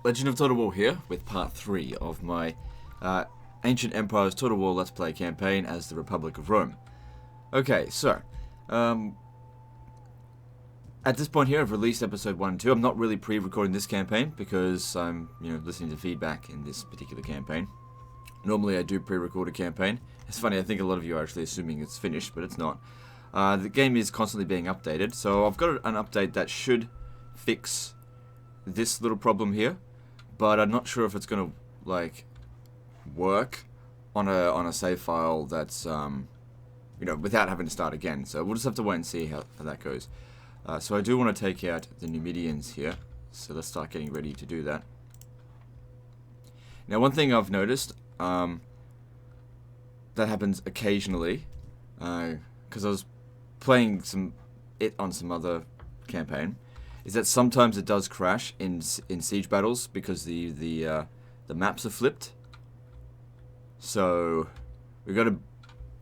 Legend of Total War here with part 3 of my Ancient Empires Total War Let's Play campaign as the Republic of Rome. Okay, so, at this point here I've released episode 1 and 2. I'm not really pre-recording this campaign because I'm, listening to feedback in this particular campaign. Normally I do pre-record a campaign. It's funny, I think a lot of you are actually assuming it's finished, but it's not. The game is constantly being updated, so I've got an update that should fix this little problem here, but I'm not sure if it's gonna work on a save file that's without having to start again. So we'll just have to wait and see how that goes. So I do want to take out the Numidians here, so let's start getting ready to do that. Now, one thing I've noticed that happens occasionally, because I was playing it on some other campaign, is that sometimes it does crash in siege battles because the maps are flipped. So we've got to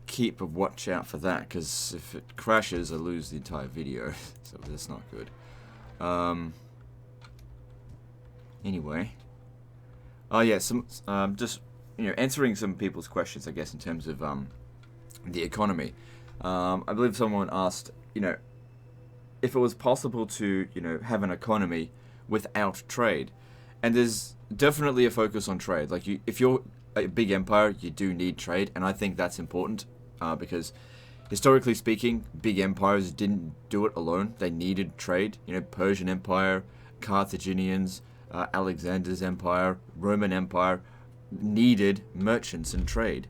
keep a watch out for that, because if it crashes I lose the entire video. So that's not good. Anyway, oh yeah, just answering some people's questions, I guess, in terms of the economy. I believe someone asked, if it was possible to, have an economy without trade. And there's definitely a focus on trade. Like, if you're a big empire, you do need trade, and I think that's important, because historically speaking, big empires didn't do it alone. They needed trade. Persian Empire, Carthaginians, Alexander's Empire, Roman Empire needed merchants and trade.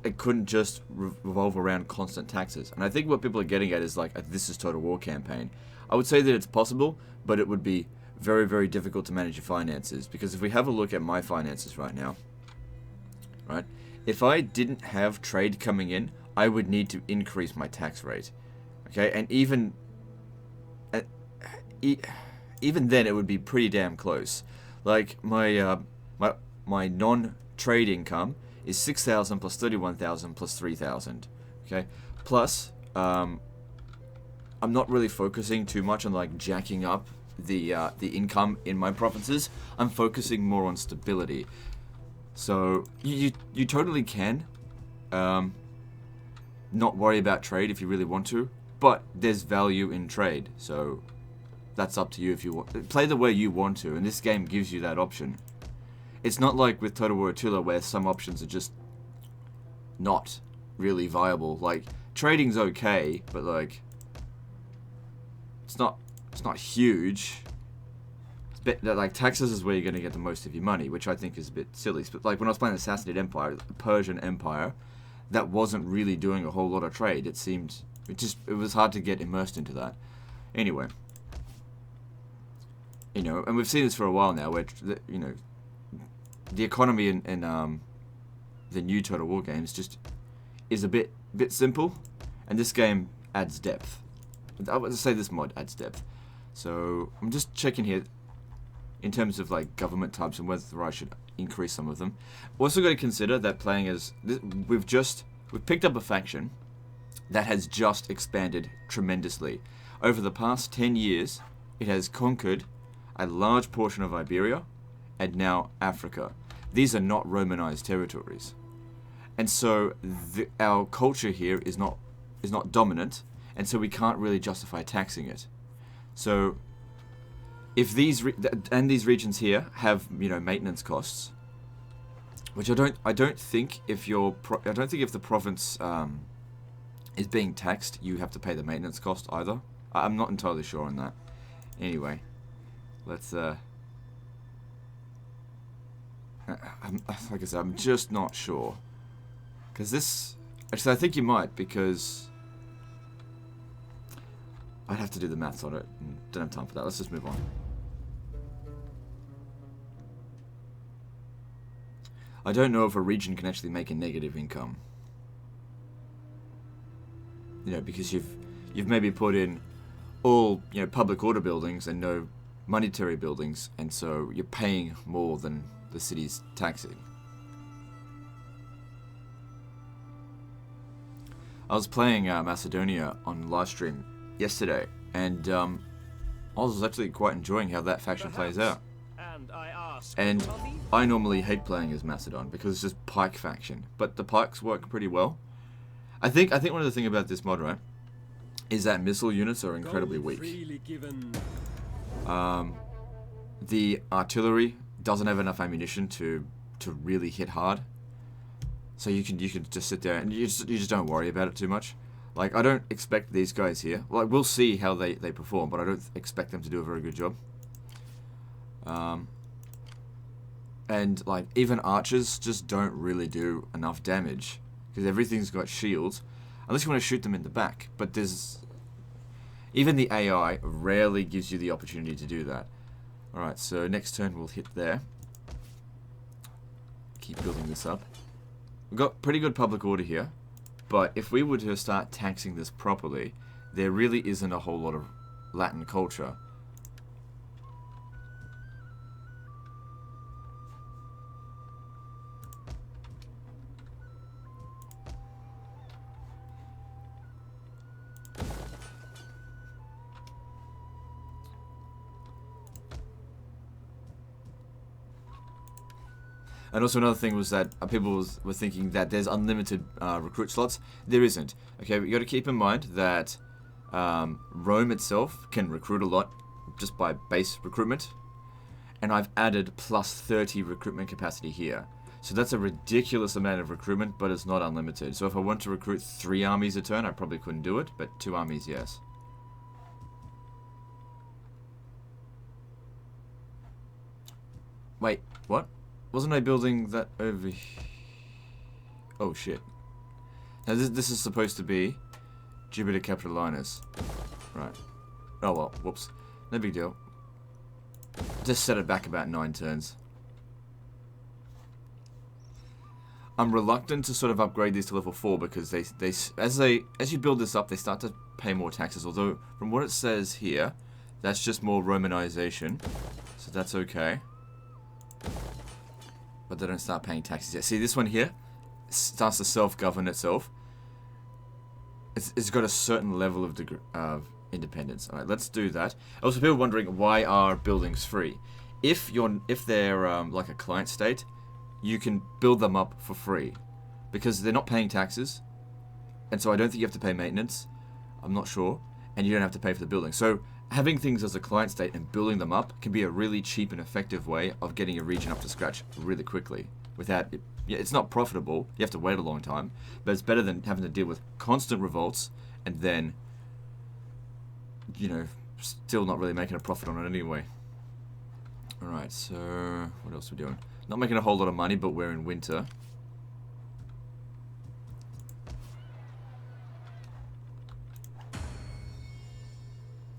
It couldn't just revolve around constant taxes. And I think what people are getting at is this is Total War campaign. I would say that it's possible, but it would be very, very difficult to manage your finances. Because if we have a look at my finances right now, right, if I didn't have trade coming in, I would need to increase my tax rate. Okay, and even then, it would be pretty damn close. Like my non-trade income is 6,000 plus 31,000 plus 3,000. Okay, plus I'm not really focusing too much on jacking up the income in my provinces. I'm focusing more on stability. So you totally can not worry about trade if you really want to, but there's value in trade. So that's up to you if you want. Play the way you want to, and this game gives you that option. It's not like with Total War Attila where some options are just not really viable. Trading's okay, but it's not huge. Taxes is where you're going to get the most of your money, which I think is a bit silly. But when I was playing the Sassanid Empire, the Persian Empire, that wasn't really doing a whole lot of trade. It was hard to get immersed into that. Anyway, and we've seen this for a while now, where the economy in the new Total War games just is a bit simple, and this game adds depth. I would say this mod adds depth. So I'm just checking here in terms of government types and whether I should increase some of them. Also got to consider that playing as we've picked up a faction that has just expanded tremendously. Over the past 10 years, it has conquered a large portion of Iberia and now Africa. These are not Romanized territories, and so our culture here is not dominant, and so we can't really justify taxing it. So if these regions here have maintenance costs, which I don't think if the province is being taxed, you have to pay the maintenance cost either. I'm not entirely sure on that. Anyway, let's like I said, I'm just not sure, because this actually I think you might, because I'd have to do the maths on it and don't have time for that. Let's just move on. I don't know if a region can actually make a negative income. Because you've maybe put in all public order buildings and no monetary buildings, and so you're paying more than the city's taxing. I was playing Macedonia on live stream yesterday, and I was actually quite enjoying how that faction plays out. And I normally hate playing as Macedon because it's just pike faction, but the pikes work pretty well. I think one of the things about this mod, right, is that missile units are incredibly weak. The artillery doesn't have enough ammunition to really hit hard. So you can just sit there and you just don't worry about it too much. Like, I don't expect these guys here. Like, we'll see how they perform, but I don't expect them to do a very good job. And, like, even archers just don't really do enough damage. Because everything's got shields. Unless you want to shoot them in the back. But there's... Even the AI rarely gives you the opportunity to do that. Alright, so next turn we'll hit there. Keep building this up. We've got pretty good public order here. But if we were to start taxing this properly, there really isn't a whole lot of Latin culture. And also another thing was that people were thinking that there's unlimited recruit slots. There isn't. Okay, we got to keep in mind that Rome itself can recruit a lot just by base recruitment. And I've added plus 30 recruitment capacity here. So that's a ridiculous amount of recruitment, but it's not unlimited. So if I want to recruit 3 armies a turn, I probably couldn't do it, but 2 armies, yes. Wait, what? Wasn't I building that over here? Oh shit. Now this is supposed to be Jupiter Capitolinus. Right. Oh well, whoops. No big deal. Just set it back about 9 turns. I'm reluctant to sort of upgrade these to level 4 because as you build this up, they start to pay more taxes. Although from what it says here, that's just more Romanization, so that's okay. But they don't start paying taxes yet. See, this one here starts to self-govern itself. It's got a certain level of independence. All right, let's do that. Also, people wondering why are buildings free? If they're like a client state, you can build them up for free because they're not paying taxes, and so I don't think you have to pay maintenance. I'm not sure, and you don't have to pay for the building. So having things as a client state and building them up can be a really cheap and effective way of getting a region up to scratch really quickly. Without it, yeah, it's not profitable. You have to wait a long time, but it's better than having to deal with constant revolts and then, you know, still not really making a profit on it anyway. All right, so what else are we doing? Not making a whole lot of money, but we're in winter.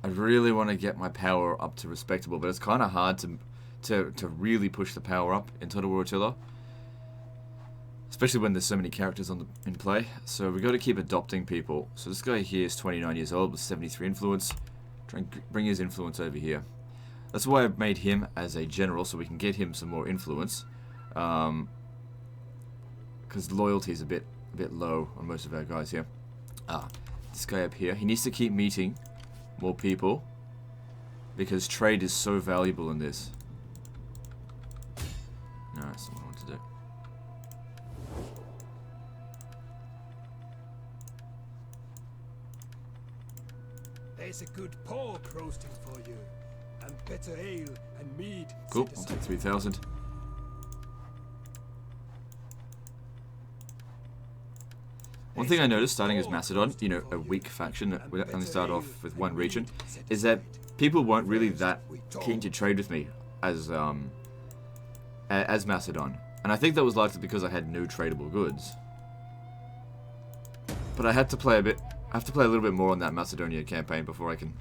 I really want to get my power up to respectable, but it's kind of hard to really push the power up in Total Attila, especially when there's so many characters in play. So we got to keep adopting people. So this guy here is 29 years old with 73 influence. Try and bring his influence over here. That's why I've made him as a general, so we can get him some more influence. Because loyalty is a bit low on most of our guys here. This guy up here, he needs to keep meeting more people because trade is so valuable in this. No, that's not what I want to do. There's a good pork roasting for you, and better ale and mead. Cool, I'll take 3,000. One thing I noticed starting as Macedon, you know, a weak faction that we only start off with one region, is that people weren't really that keen to trade with me as Macedon. And I think that was largely because I had no tradable goods. But I have to play a little bit more on that Macedonia campaign before I can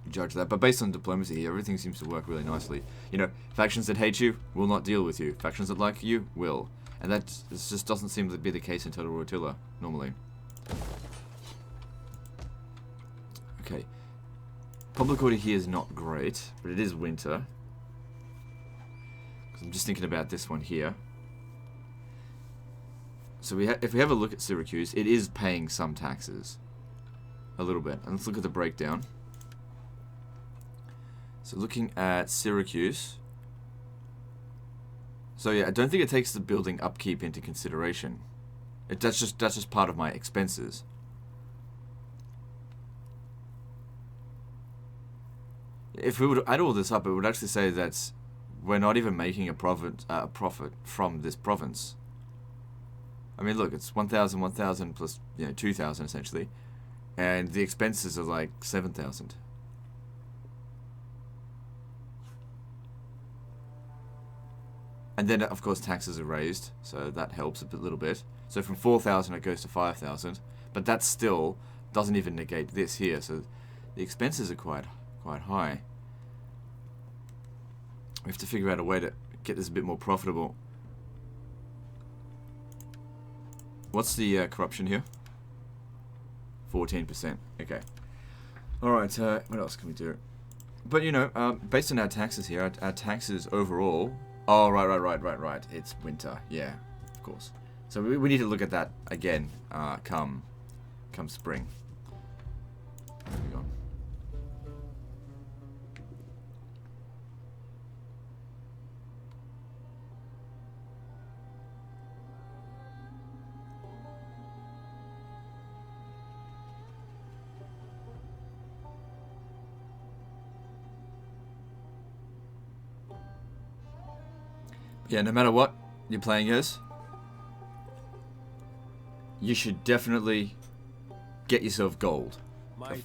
judge that. But based on diplomacy here, everything seems to work really nicely. You know, factions that hate you will not deal with you. Factions that like you will. And that just doesn't seem to be the case in Total Attila, normally. Okay. Public order here is not great, but it is winter. Because I'm just thinking about this one here. So if we have a look at Syracuse, it is paying some taxes. A little bit. And let's look at the breakdown. So looking at Syracuse, So yeah, I don't think it takes the building upkeep into consideration. That's just part of my expenses. If we would add all this up, it would actually say that we're not even making a profit from this province. I mean, look, it's 1,000, 1,000 plus 2,000 essentially, and the expenses are like 7,000. And then, of course, taxes are raised, so that helps a little bit. So from 4,000 it goes to 5,000, but that still doesn't even negate this here. So the expenses are quite high. We have to figure out a way to get this a bit more profitable. What's the corruption here? 14%. Okay. All right. What else can we do? But based on our taxes here, our taxes overall. Oh, right. It's winter. Yeah, of course. So we need to look at that again. Come spring. There we go. Yeah, no matter what you're playing as, you should definitely get yourself gold.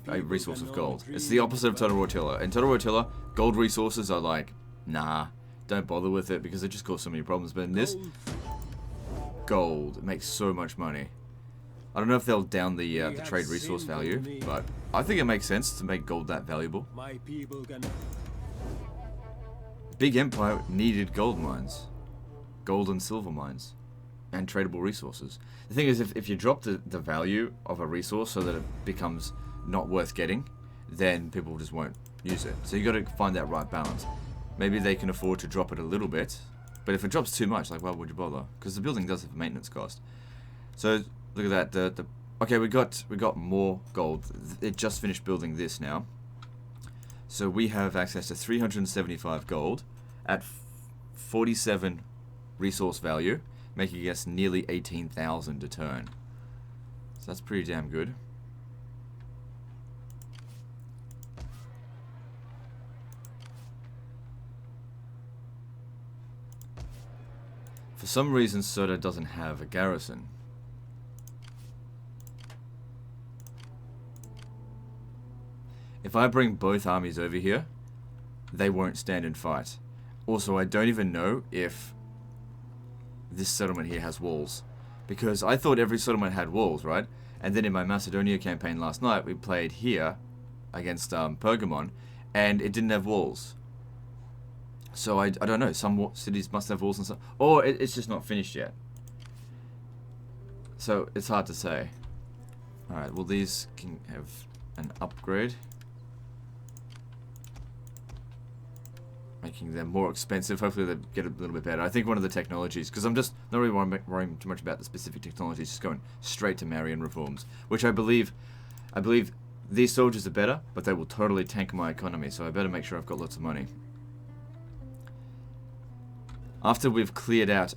A resource of gold. It's the opposite of Total Attila. In Total Attila, gold resources are like, nah, don't bother with it because it just causes so many problems. But in this, gold, it makes so much money. I don't know if they'll down the trade resource value, but I think it makes sense to make gold that valuable. Big Empire needed gold mines. Gold and silver mines. And tradable resources. The thing is, if you drop the value of a resource so that it becomes not worth getting, then people just won't use it. So you got to find that right balance. Maybe they can afford to drop it a little bit, but if it drops too much, like, why would you bother? Because the building does have a maintenance cost. So look at that. Okay, we got more gold. It just finished building this now. So we have access to 375 gold at 47 resource value, making us nearly 18,000 a turn. So that's pretty damn good. For some reason, Soda doesn't have a garrison. If I bring both armies over here, they won't stand and fight. Also, I don't even know if this settlement here has walls, because I thought every settlement had walls, right? And then in my Macedonia campaign last night, we played here against Pergamon, and it didn't have walls. So I don't know, some cities must have walls and stuff, or it's just not finished yet. So it's hard to say. Alright, well, these can have an upgrade, making them more expensive. Hopefully they get a little bit better. I think one of the technologies, because I'm just not really worrying too much about the specific technologies, just going straight to Marian reforms, which I believe these soldiers are better, but they will totally tank my economy, so I better make sure I've got lots of money. After we've cleared out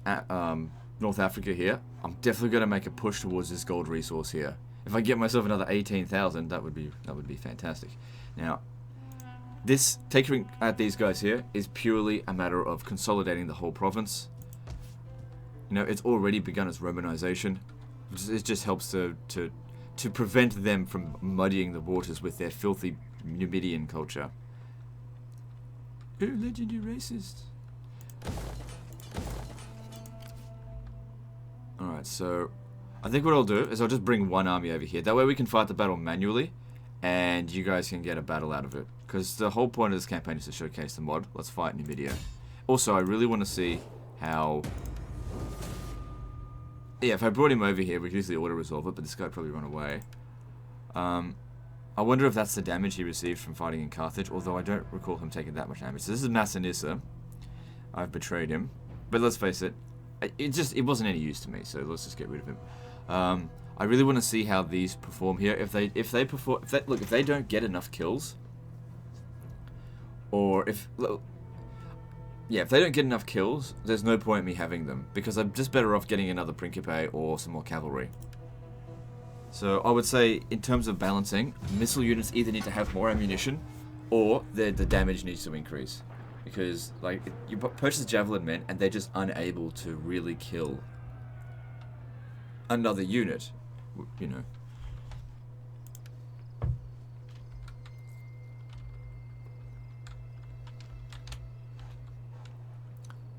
North Africa here, I'm definitely going to make a push towards this gold resource here. If I get myself another 18,000, that would be fantastic. Now, this, taking at these guys here, is purely a matter of consolidating the whole province. It's already begun its Romanization. It just helps to prevent them from muddying the waters with their filthy Numidian culture. Ooh, legendary racist. Alright, so I think what I'll do is I'll just bring one army over here. That way we can fight the battle manually, and you guys can get a battle out of it. Because the whole point of this campaign is to showcase the mod. Let's fight Numidia. Also, I really want to see how... Yeah, if I brought him over here, we could easily auto-resolve it, but this guy would probably run away. I wonder if that's the damage he received from fighting in Carthage, although I don't recall him taking that much damage. So this is Massinissa. I've betrayed him. But let's face it, it wasn't any use to me, so let's just get rid of him. I really want to see how these perform here. If they don't get enough kills, or if yeah, if they don't get enough kills, there's no point in me having them, because I'm just better off getting another Principe or some more cavalry. So I would say, in terms of balancing, missile units either need to have more ammunition, or the damage needs to increase. Because, like, you purchase Javelin men, and they're just unable to really kill another unit, you know.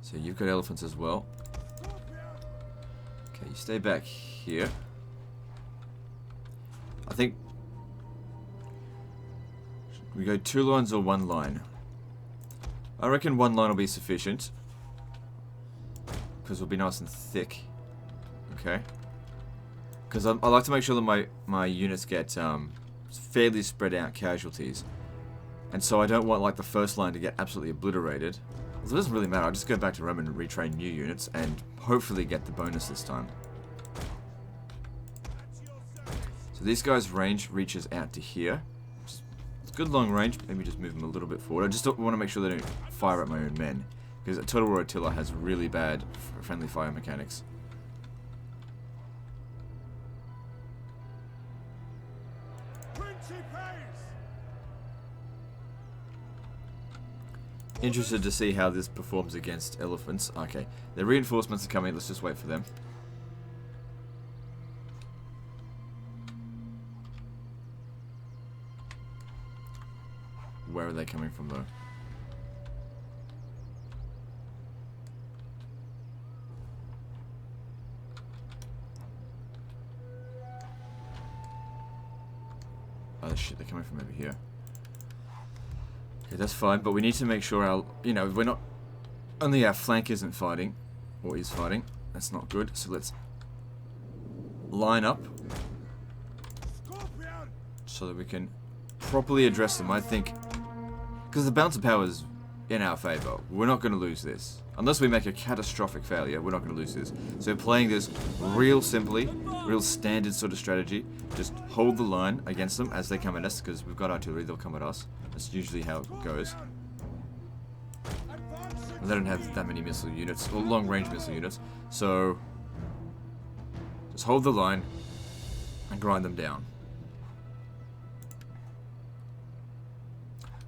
So you've got elephants as well. Okay, you stay back here. I think we go 2 lines or 1 line. I reckon 1 line will be sufficient, because it'll be nice and thick. Okay. Because I like to make sure that my units get fairly spread out casualties, and so I don't want like the first line to get absolutely obliterated. So it doesn't really matter. I'll just go back to Rome and retrain new units, and hopefully get the bonus this time. So these guys' range reaches out to here. It's good long range. Maybe just move them a little bit forward. I just want to make sure they don't fire at my own men, because Total Attila has really bad friendly fire mechanics. Interested to see how this performs against elephants. Okay, the reinforcements are coming. Let's just wait for them. Where are they coming from, though? Oh shit, they're coming from over here. Okay, that's fine, but we need to make sure our, you know, we're not, only our flank isn't fighting, or is fighting. That's not good, so let's line up so that we can properly address them. I think, because the balance of power is in our favor, we're not going to lose this. Unless we make a catastrophic failure, we're not going to lose this. So playing this real simply, real standard sort of strategy, just hold the line against them as they come at us, because we've got artillery, they'll come at us. That's usually how it goes. And they don't have that many missile units, or long-range missile units, so just hold the line and grind them down.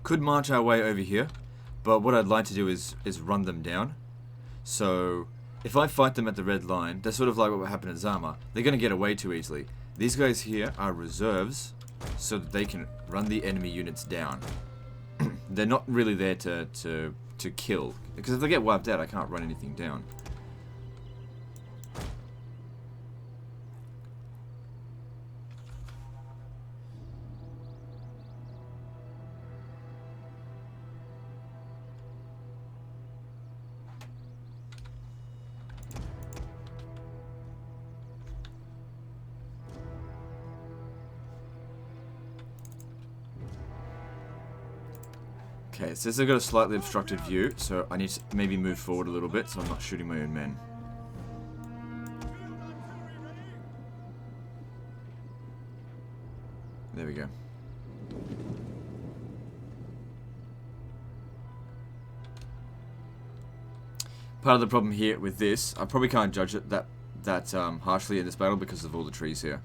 Could march our way over here, but what I'd like to do is run them down. So if I fight them at the red line, they're sort of like what happened at Zama. They're going to get away too easily. These guys here are reserves, so that they can run the enemy units down. They're not really there to kill, because if they get wiped out, I can't run anything down. Okay, it says I've got a slightly obstructed view, so I need to maybe move forward a little bit so I'm not shooting my own men. There we go. Part of the problem here with this, I probably can't judge it that harshly in this battle because of all the trees here.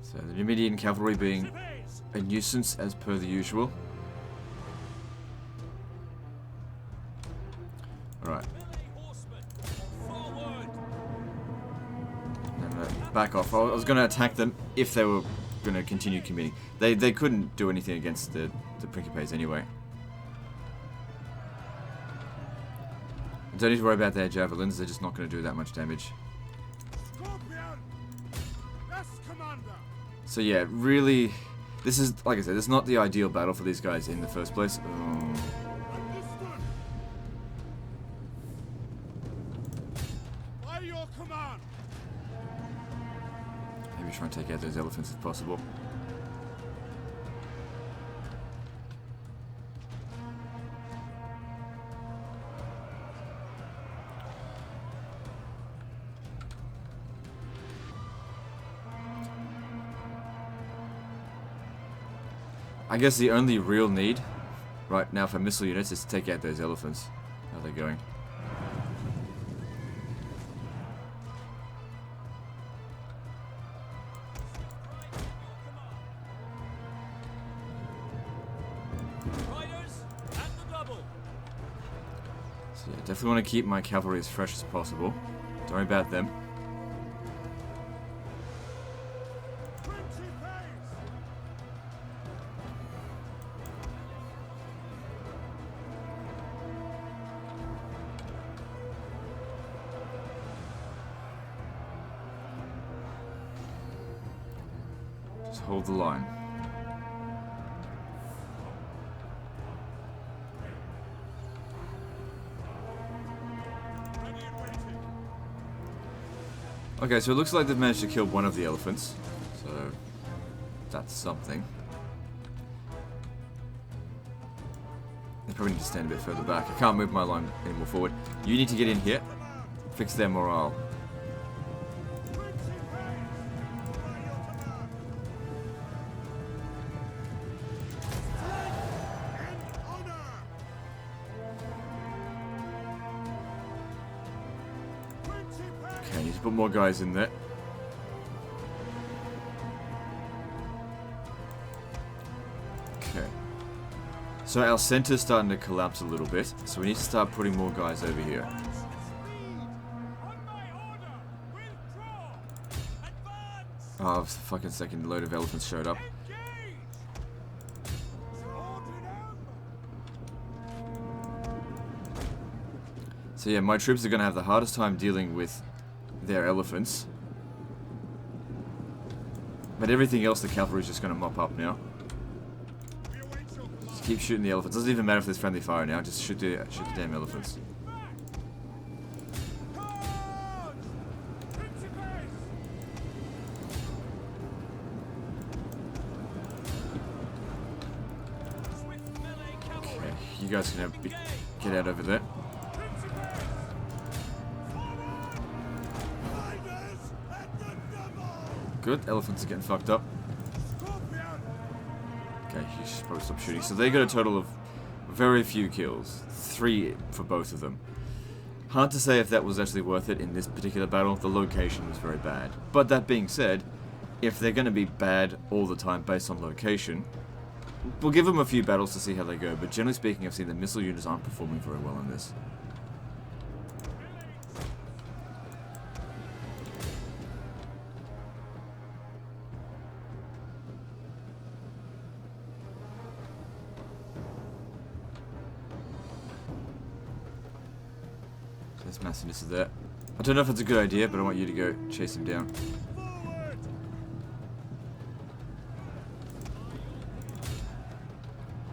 So the Numidian cavalry being a nuisance as per the usual. Alright. No, back off. I was going to attack them if they were going to continue committing. They couldn't do anything against the Principes anyway. Don't need to worry about their javelins, they're just not going to do that much damage. So yeah, really, this is, like I said, it's not the ideal battle for these guys in the first place. Oh. your command. Maybe try and take out those elephants if possible. I guess the only real need right now for missile units is to take out those elephants. How are they going? So yeah, definitely want to keep my cavalry as fresh as possible. Don't worry about them. Just hold the line. Okay, so it looks like they've managed to kill one of the elephants, so that's something. They probably need to stand a bit further back. I can't move my line any more forward. You need to get in here, fix their morale. Okay, need to put more guys in there. Okay. So our center's starting to collapse a little bit, so we need to start putting more guys over here. Oh, the fucking second load of elephants showed up. So yeah, my troops are going to have the hardest time dealing with their elephants. But everything else the cavalry is just going to mop up now. Just keep shooting the elephants. Doesn't even matter if there's friendly fire now, just shoot the damn elephants. Okay, you guys can get out over there. Good, elephants are getting fucked up. Okay, you should probably stop shooting. So they got a total of very few kills. 3 for both of them. Hard to say if that was actually worth it in this particular battle. The location was very bad. But that being said, if they're going to be bad all the time based on location, we'll give them a few battles to see how they go. But generally speaking, I've seen that missile units aren't performing very well in this. There's Massinius there. I don't know if it's a good idea, but I want you to go chase him down.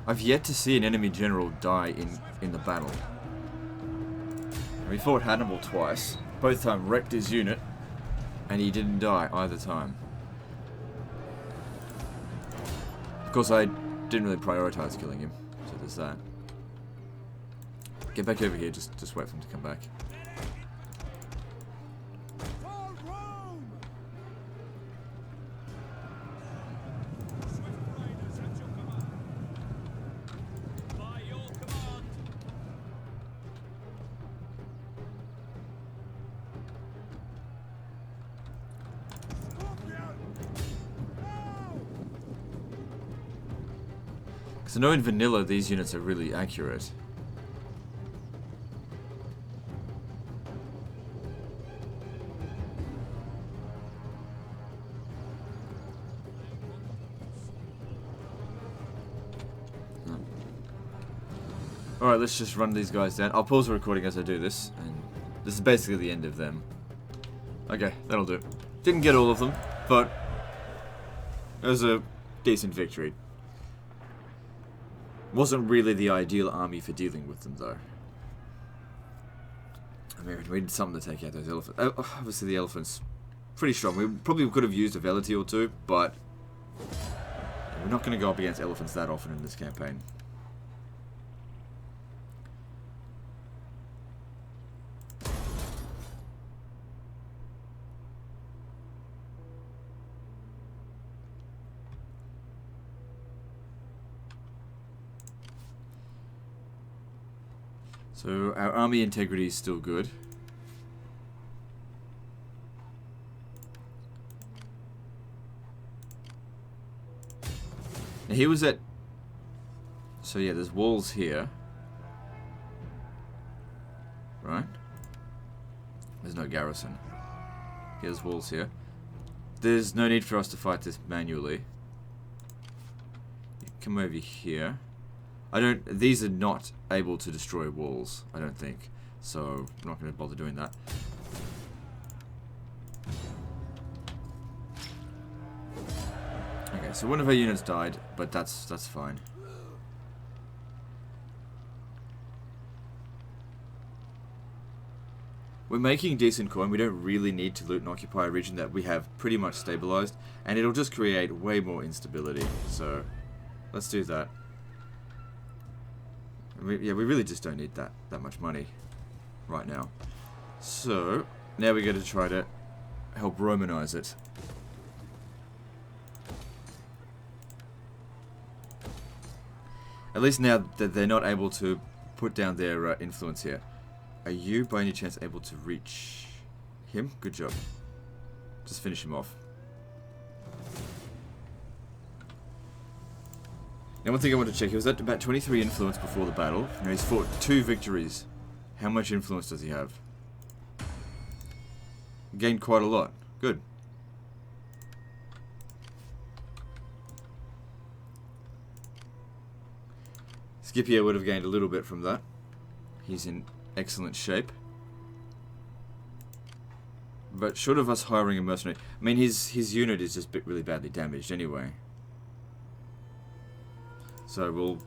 I've yet to see an enemy general die in the battle. We fought Hannibal twice. Both times wrecked his unit, and he didn't die either time. Of course, I didn't really prioritize killing him, so there's that. Get back over here, just wait for him to come back. So I know in vanilla these units are really accurate. Alright, let's just run these guys down. I'll pause the recording as I do this, and this is basically the end of them. Okay, that'll do. Didn't get all of them, but it was a decent victory. Wasn't really the ideal army for dealing with them, though. I mean, we need something to take out those elephants. Obviously, the elephants pretty strong. We probably could have used a velity or two, but we're not going to go up against elephants that often in this campaign. So our army integrity is still good. Now he was at... So yeah, there's walls here. Right? There's no garrison. Here's walls here. There's no need for us to fight this manually. You come over here. These are not able to destroy walls, I don't think. So, I'm not going to bother doing that. Okay, so one of our units died, but that's fine. We're making decent coin. We don't really need to loot and occupy a region that we have pretty much stabilized, and it'll just create way more instability. So, let's do that. We really just don't need that much money right now. So, now we're going to try to help Romanize it. At least now that they're not able to put down their influence here. Are you, by any chance, able to reach him? Good job. Just finish him off. Now, one thing I want to check, he was at about 23 influence before the battle. Now, he's fought 2 victories. How much influence does he have? Gained quite a lot. Good. Scipio would have gained a little bit from that. He's in excellent shape. But short of us hiring a mercenary... I mean, his unit is just really badly damaged anyway. So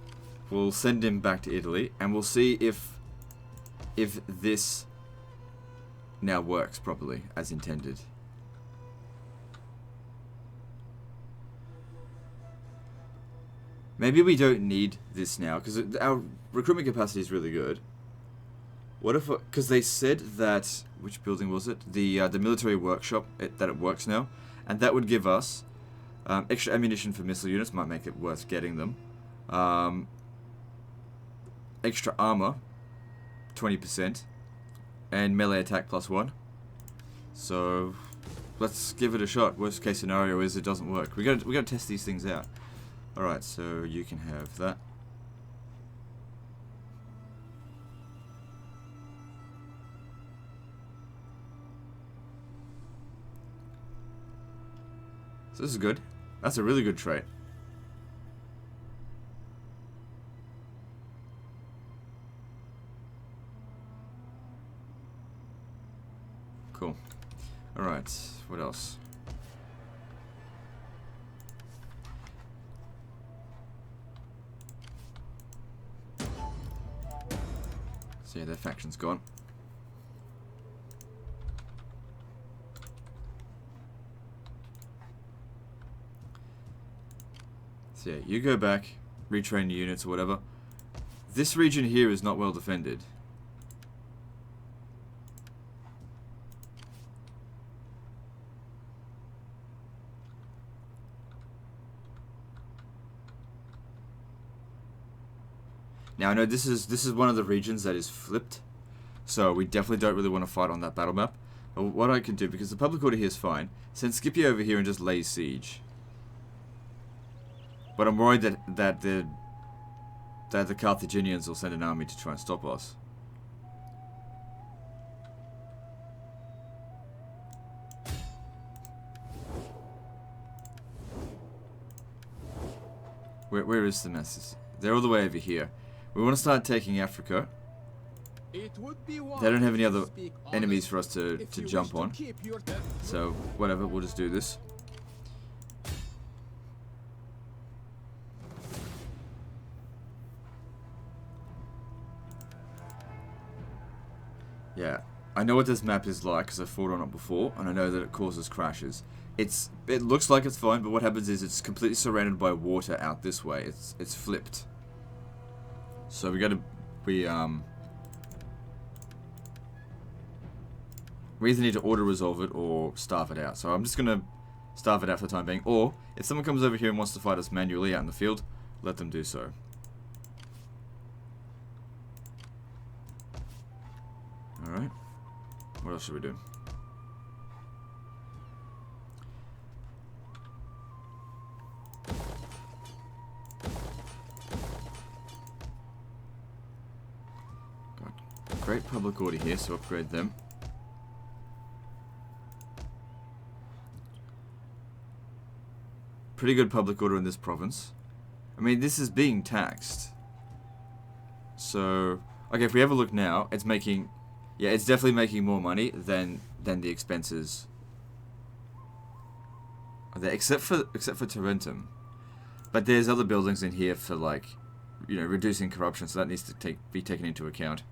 we'll send him back to Italy, and we'll see if this now works properly as intended. Maybe we don't need this now because our recruitment capacity is really good. What if? Because they said that, which building was it? The military workshop, that it works now, and that would give us extra ammunition for missile units. Might make it worth getting them. Extra armor, 20%, and melee attack +1. So let's give it a shot. Worst case scenario is it doesn't work. We got to test these things out. All right, so you can have that. So this is good. That's a really good trait. Cool. Alright, what else? So yeah, their faction's gone. So yeah, you go back, retrain your units or whatever. This region here is not well defended. Now I know this is one of the regions that is flipped, so we definitely don't really want to fight on that battle map. But what I can do, because the public order here is fine, send Scipio over here and just lay siege. But I'm worried that the Carthaginians will send an army to try and stop us. Where is the masses? They're all the way over here. We want to start taking Africa. They don't have any other enemies for us to jump on. So, whatever, we'll just do this. Yeah. I know what this map is like because I fought on it before, and I know that it causes crashes. It looks like it's fine, but what happens is it's completely surrounded by water out this way. It's flipped. So we either need to auto resolve it or starve it out. So I'm just gonna starve it out for the time being. Or if someone comes over here and wants to fight us manually out in the field, let them do so. All right. What else should we do? Got great public order here, so upgrade them. Pretty good public order in this province. I mean, this is being taxed. So, okay, if we have a look now, it's making... Yeah, it's definitely making more money than the expenses. Except for Tarentum. But there's other buildings in here for, like, you know, reducing corruption, so that needs to be taken into account.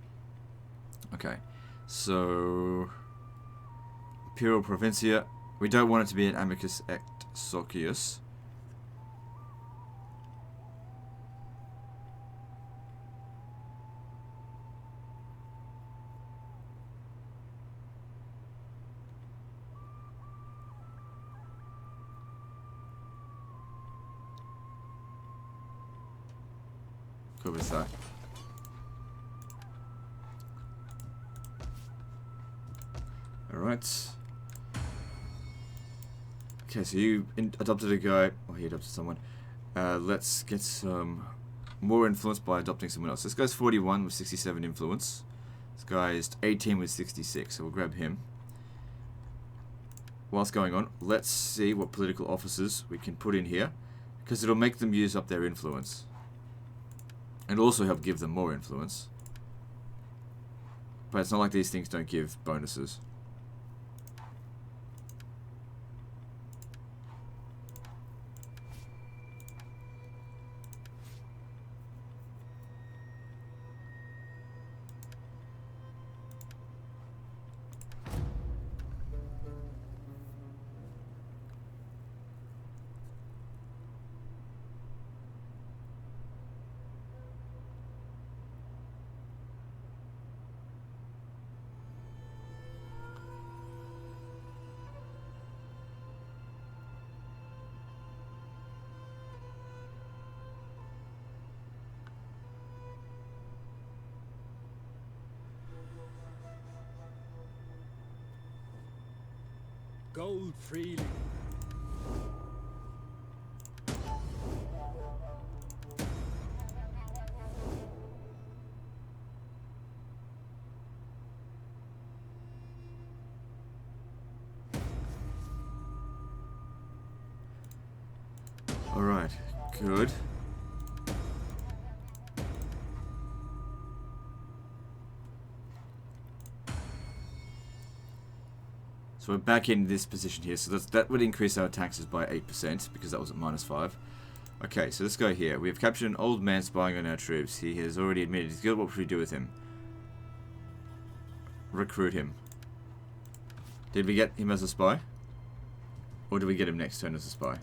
Okay, so... Imperial Provincia. We don't want it to be an Amicus et Socius. Go with that. Alright. Okay, so you adopted a guy. Oh, he adopted someone. Let's get some more influence by adopting someone else. This guy's 41 with 67 influence. This guy is 18 with 66, so we'll grab him. Whilst going on, let's see what political officers we can put in here, because it'll make them use up their influence. And also help give them more influence. But it's not like these things don't give bonuses. Gold freely. All right, good. So we're back in this position here, so that would increase our taxes by 8%, because that was at -5. Okay, so let's go here. We have captured an old man spying on our troops. He has already admitted his guilt. What should we do with him? Recruit him. Did we get him as a spy? Or did we get him next turn as a spy?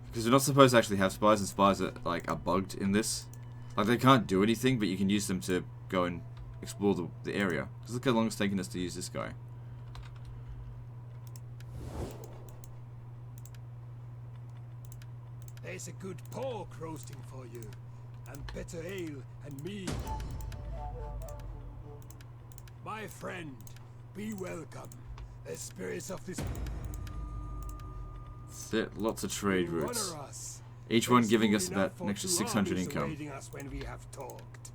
Because we're not supposed to actually have spies, and spies are bugged in this. Like, they can't do anything, but you can use them to go and explore the area. Because look how long it's taken us to use this guy. There's a good pork roasting for you, and better ale and mead. My friend, be welcome. The spirits of this... That's it. Lots of trade routes. Honor us. Each one There's giving food us enough about for an extra 2 600 armies income. awaiting us when we have talked.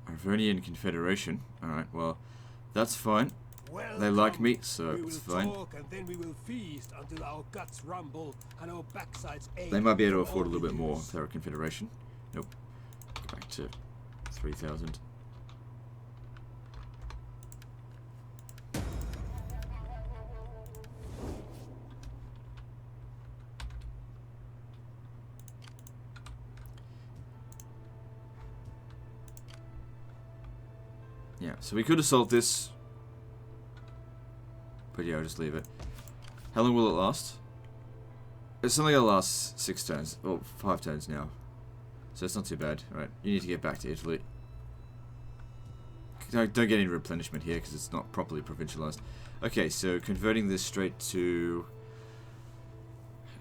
Arvernian Confederation. Alright, well, that's fine. They Welcome. like me, so We will it's fine. talk and then we will feast until our guts rumble and our backsides ache. They might be able to from afford a all little the bit more use. if they're a Confederation. Nope. Go back to 3,000. Yeah, so we could assault this. But yeah, I'll just leave it. How long will it last? It's only gonna last 6 turns. Well, 5 turns now. So it's not too bad. Alright, you need to get back to Italy. Don't get any replenishment here because it's not properly provincialized. Okay, so converting this straight to...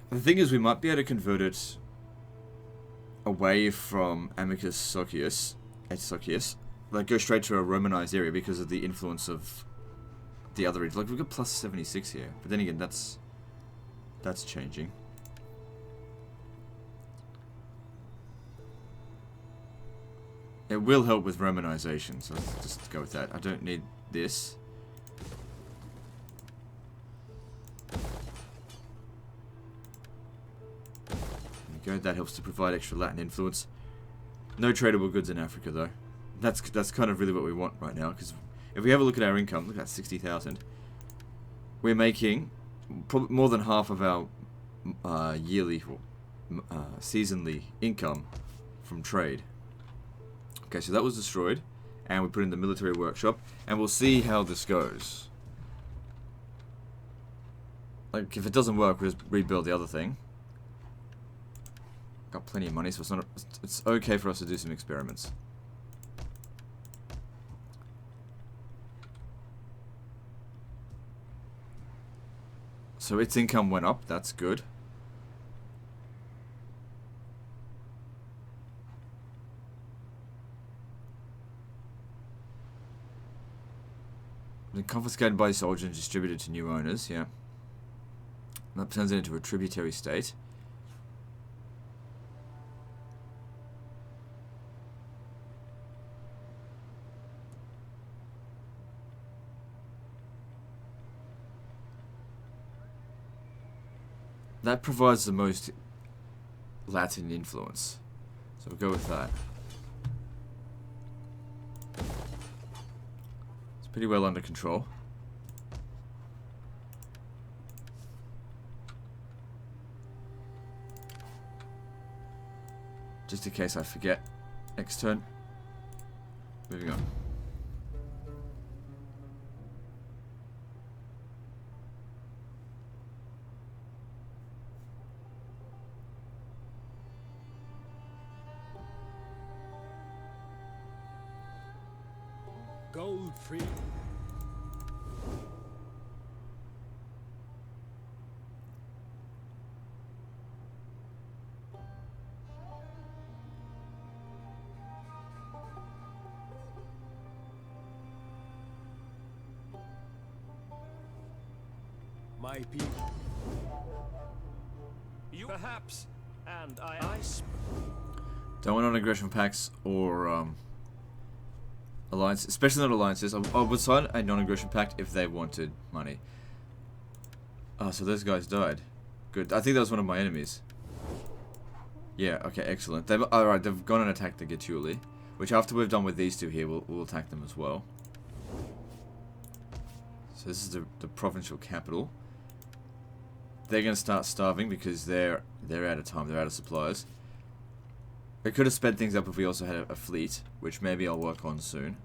The thing is, we might be able to convert it away from Amicus Socius, like go straight to a Romanized area because of the influence of the other regions. Like we've got plus 76 here, but then again, that's changing. It will help with Romanization, so let's just go with that. I don't need this. There we go. That helps to provide extra Latin influence. No tradable goods in Africa, though. That's kind of really what we want right now, because if we have a look at our income, look at that, 60,000. We're making probably more than half of our yearly, seasonally income from trade. Okay, so that was destroyed, and we put in the military workshop, and we'll see how this goes. Like, if it doesn't work, we'll just rebuild the other thing. Got plenty of money, so it's okay for us to do some experiments. So its income went up, that's good. Been confiscated by soldiers and distributed to new owners, yeah. That turns it into a tributary state. That provides the most Latin influence. So we'll go with that. It's pretty well under control. Just in case I forget. Next turn. Moving on. Gold free. My people. You perhaps, and I. Don't want non-aggression pacts or alliance, especially not alliances. I would sign a non-aggression pact if they wanted money. Oh, so those guys died. Good. I think that was one of my enemies. Yeah. Okay. Excellent. Alright. They've gone and attacked the Gatuli, which after we've done with these two here, we'll attack them as well. So this is the provincial capital. They're going to start starving because they're out of time. They're out of supplies. We could have sped things up if we also had a fleet, which maybe I'll work on soon.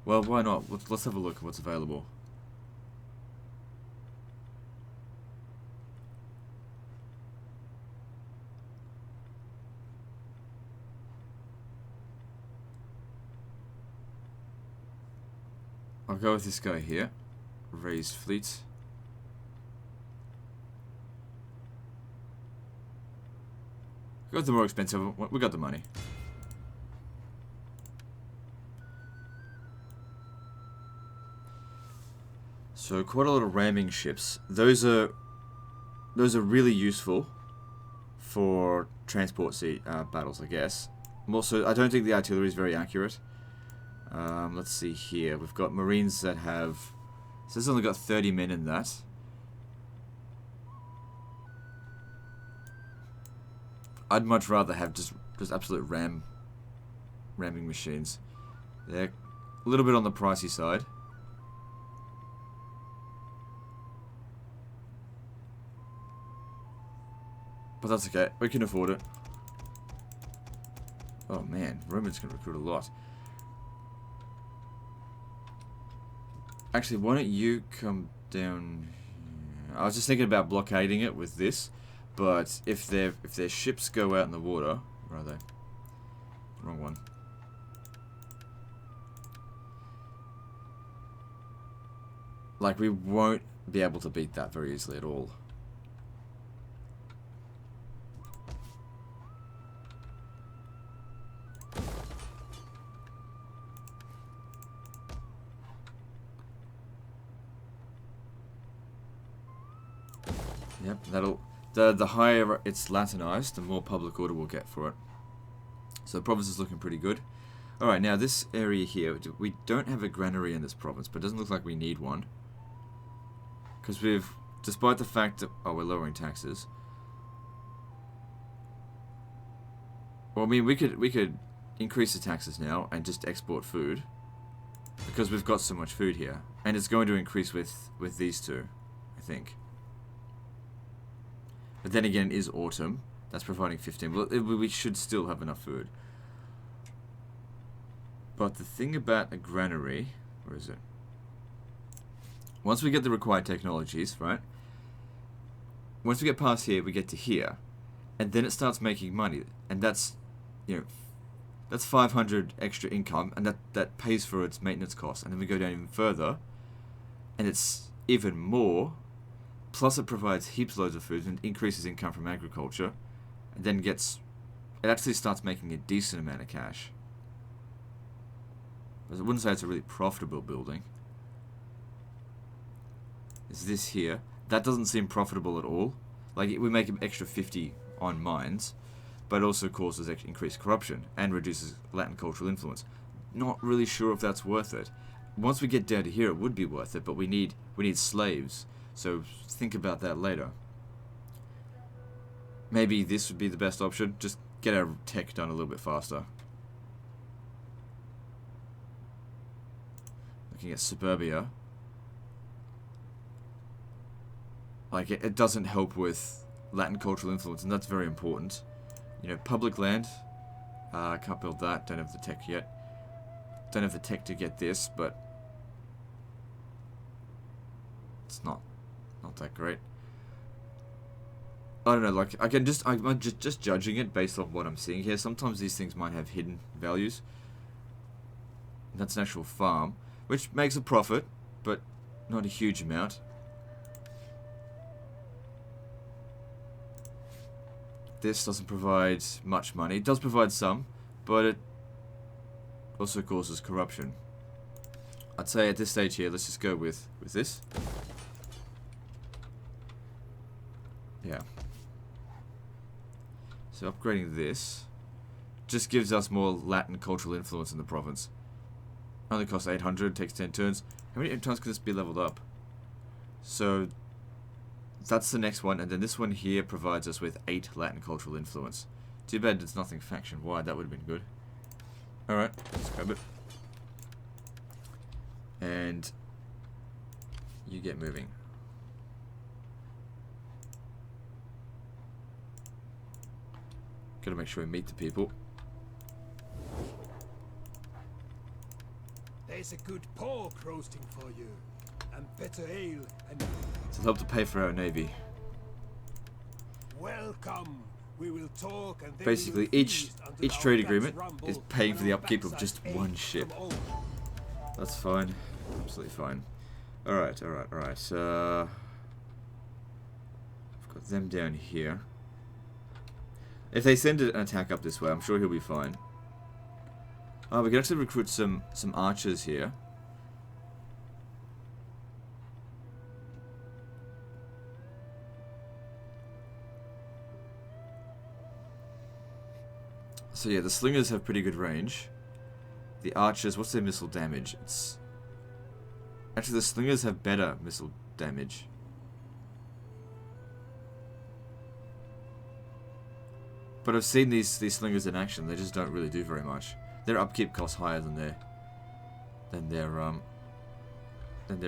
Well, why not? Let's have a look at what's available. I'll go with this guy here. Raised fleet. Go with the more expensive. We got the money. So quite a lot of ramming ships. Those are really useful for transport battles, I guess. Also, I don't think the artillery is very accurate. Let's see here. We've got marines that have. So this has only got 30 men in that. I'd much rather have just absolute ramming machines. They're a little bit on the pricey side. But that's okay. We can afford it. Oh man, Romans can recruit a lot. Actually, why don't you come down here? I was just thinking about blockading it with this, but if their ships go out in the water, where are they? Wrong one. Like, we won't be able to beat that very easily at all. Yep, that'll... The higher it's Latinized, the more public order we'll get for it. So the province is looking pretty good. Alright, now this area here, we don't have a granary in this province, but it doesn't look like we need one. Because we've, despite the fact that, oh, we're lowering taxes. Well, I mean, we could increase the taxes now and just export food. Because we've got so much food here. And it's going to increase with these two, I think. But then again, it is autumn. That's providing 15. Well, we should still have enough food. But the thing about a granary... Where is it? Once we get the required technologies, right? Once we get past here, we get to here. And then it starts making money. And that's, you know... That's 500 extra income. And that pays for its maintenance costs. And then we go down even further. And it's even more... Plus it provides heaps loads of food and increases income from agriculture. And then gets... It actually starts making a decent amount of cash. But I wouldn't say it's a really profitable building. Is this here. That doesn't seem profitable at all. Like, we make an extra 50 on mines. But it also causes increased corruption. And reduces Latin cultural influence. Not really sure if that's worth it. Once we get down to here, it would be worth it. But we need slaves. So think about that later. Maybe this would be the best option. Just get our tech done a little bit faster. Looking at suburbia. Like, it doesn't help with Latin cultural influence, and that's very important. You know, public land. Can't build that. Don't have the tech yet. Don't have the tech to get this, but it's not that great. I don't know, like, I'm just judging it based on what I'm seeing here. Sometimes these things might have hidden values. That's an actual farm, which makes a profit, but not a huge amount. This doesn't provide much money. It does provide some, but it also causes corruption. I'd say at this stage here, let's just go with this. Yeah. So upgrading this just gives us more Latin cultural influence in the province. Only costs 800, takes 10 turns. How many times can this be leveled up? So that's the next one, and then this one here provides us with 8 Latin cultural influence. Too bad it's nothing faction wide, that would have been good. Alright, let's grab it. And you get moving. Gotta make sure we meet the people. There's a good pork roasting for you, and better ale, and It'll help to pay for our navy. welcome. We will talk, and then Basically, we will each feast until our trade backs agreement rumble is paying for the and our upkeep of just backsides one ache ship. from old. That's fine. Absolutely fine. Alright. I've got them down here. If they send an attack up this way, I'm sure he'll be fine. Oh, we can actually recruit some archers here. So yeah, the slingers have pretty good range. The archers, what's their missile damage? It's actually, the slingers have better missile damage. But I've seen these slingers in action. They just don't really do very much. Their upkeep costs higher than their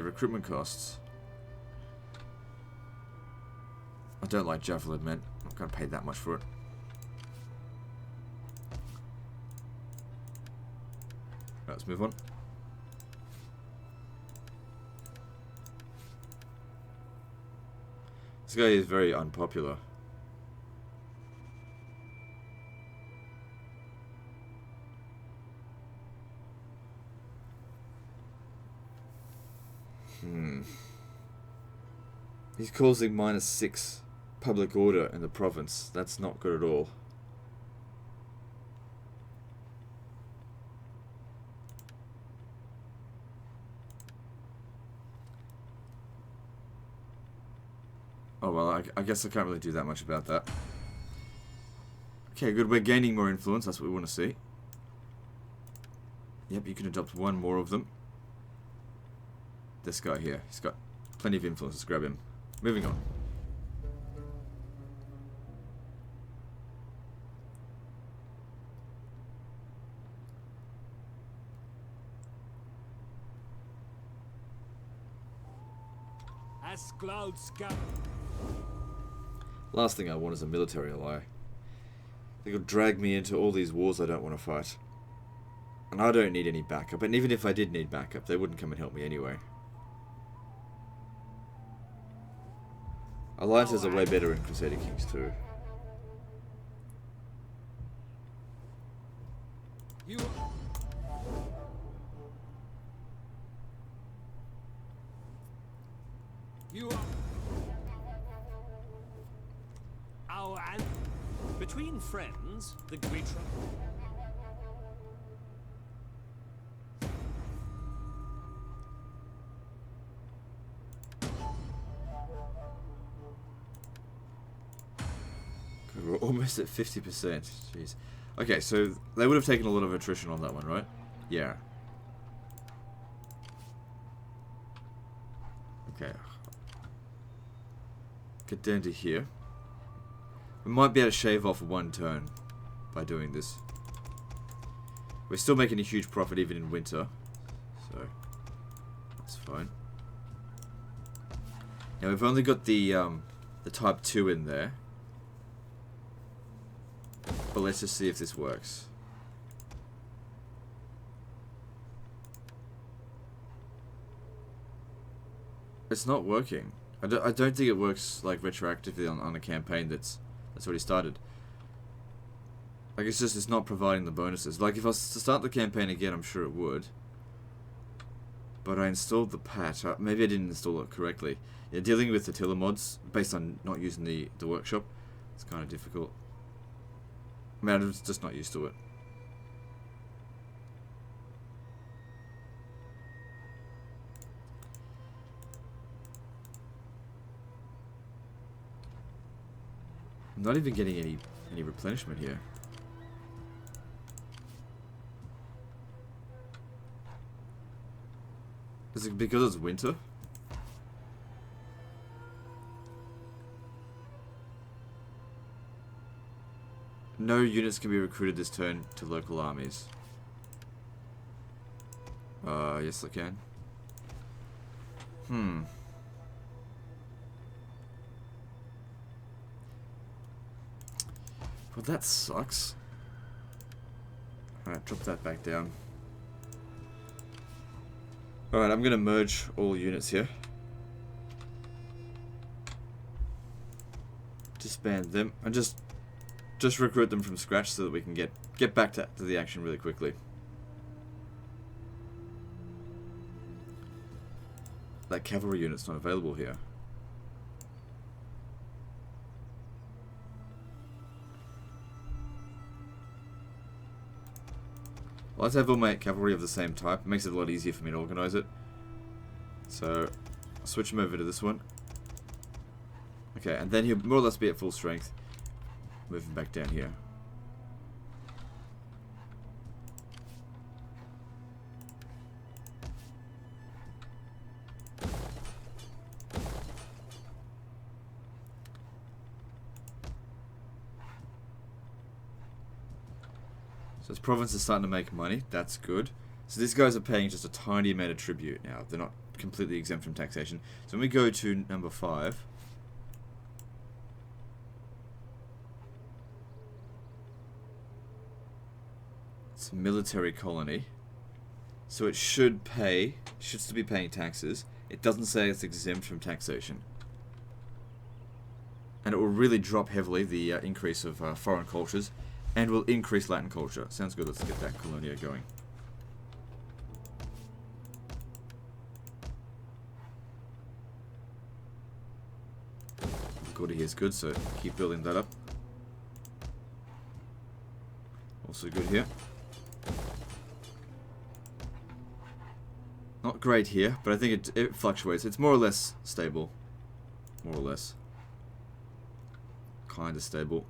recruitment costs. I don't like javelin, man. I'm not gonna pay that much for it. let's move on. This guy is very unpopular. He's causing -6 public order in the province. That's not good at all. Oh well, I guess I can't really do that much about that. Okay, good. We're gaining more influence. That's what we want to see. Yep, you can adopt one more of them. This guy here. He's got plenty of influence. Let's grab him. Moving on. As clouds gather. Last thing I want is a military ally. They could drag me into all these wars I don't want to fight. And I don't need any backup. And even if I did need backup, they wouldn't come and help me anyway. Alliances are way better in Crusader Kings 2. You are our between friends, the great trouble. We're almost at 50%. Jeez. Okay, so they would have taken a lot of attrition on that one, right? Yeah. Okay. Get down to here. We might be able to shave off one turn by doing this. We're still making a huge profit even in winter, so that's fine. Now we've only got the type 2 in there. But let's just see if this works. It's not working. I don't think it works like retroactively on a campaign that's already started. Like it's not providing the bonuses. Like if I was to start the campaign again, I'm sure it would. But I installed the patch. Maybe I didn't install it correctly. Yeah, dealing with Attila mods based on not using the workshop, it's kind of difficult. I mean, I'm just not used to it. I'm not even getting any replenishment here. Is it because it's winter? No units can be recruited this turn to local armies. Yes I can. Well, that sucks. Alright, drop that back down. Alright, I'm gonna merge all units here. Disband them and just recruit them from scratch so that we can get back to the action really quickly. That cavalry unit's not available here. Well, let's have all my cavalry of the same type. It makes it a lot easier for me to organize it. So, I'll switch them over to this one. Okay, and then he'll more or less be at full strength. Moving back down here. So this province is starting to make money. That's good. So these guys are paying just a tiny amount of tribute now. They're not completely exempt from taxation. So when we go to number 5... it's a military colony. So it should still be paying taxes. It doesn't say it's exempt from taxation. And it will really drop heavily the increase of foreign cultures, and will increase Latin culture. Sounds good. Let's get that colonia going. Good here is good, so keep building that up. Also good here. Not great here, but I think it fluctuates. It's more or less stable. More or less. Kind of stable.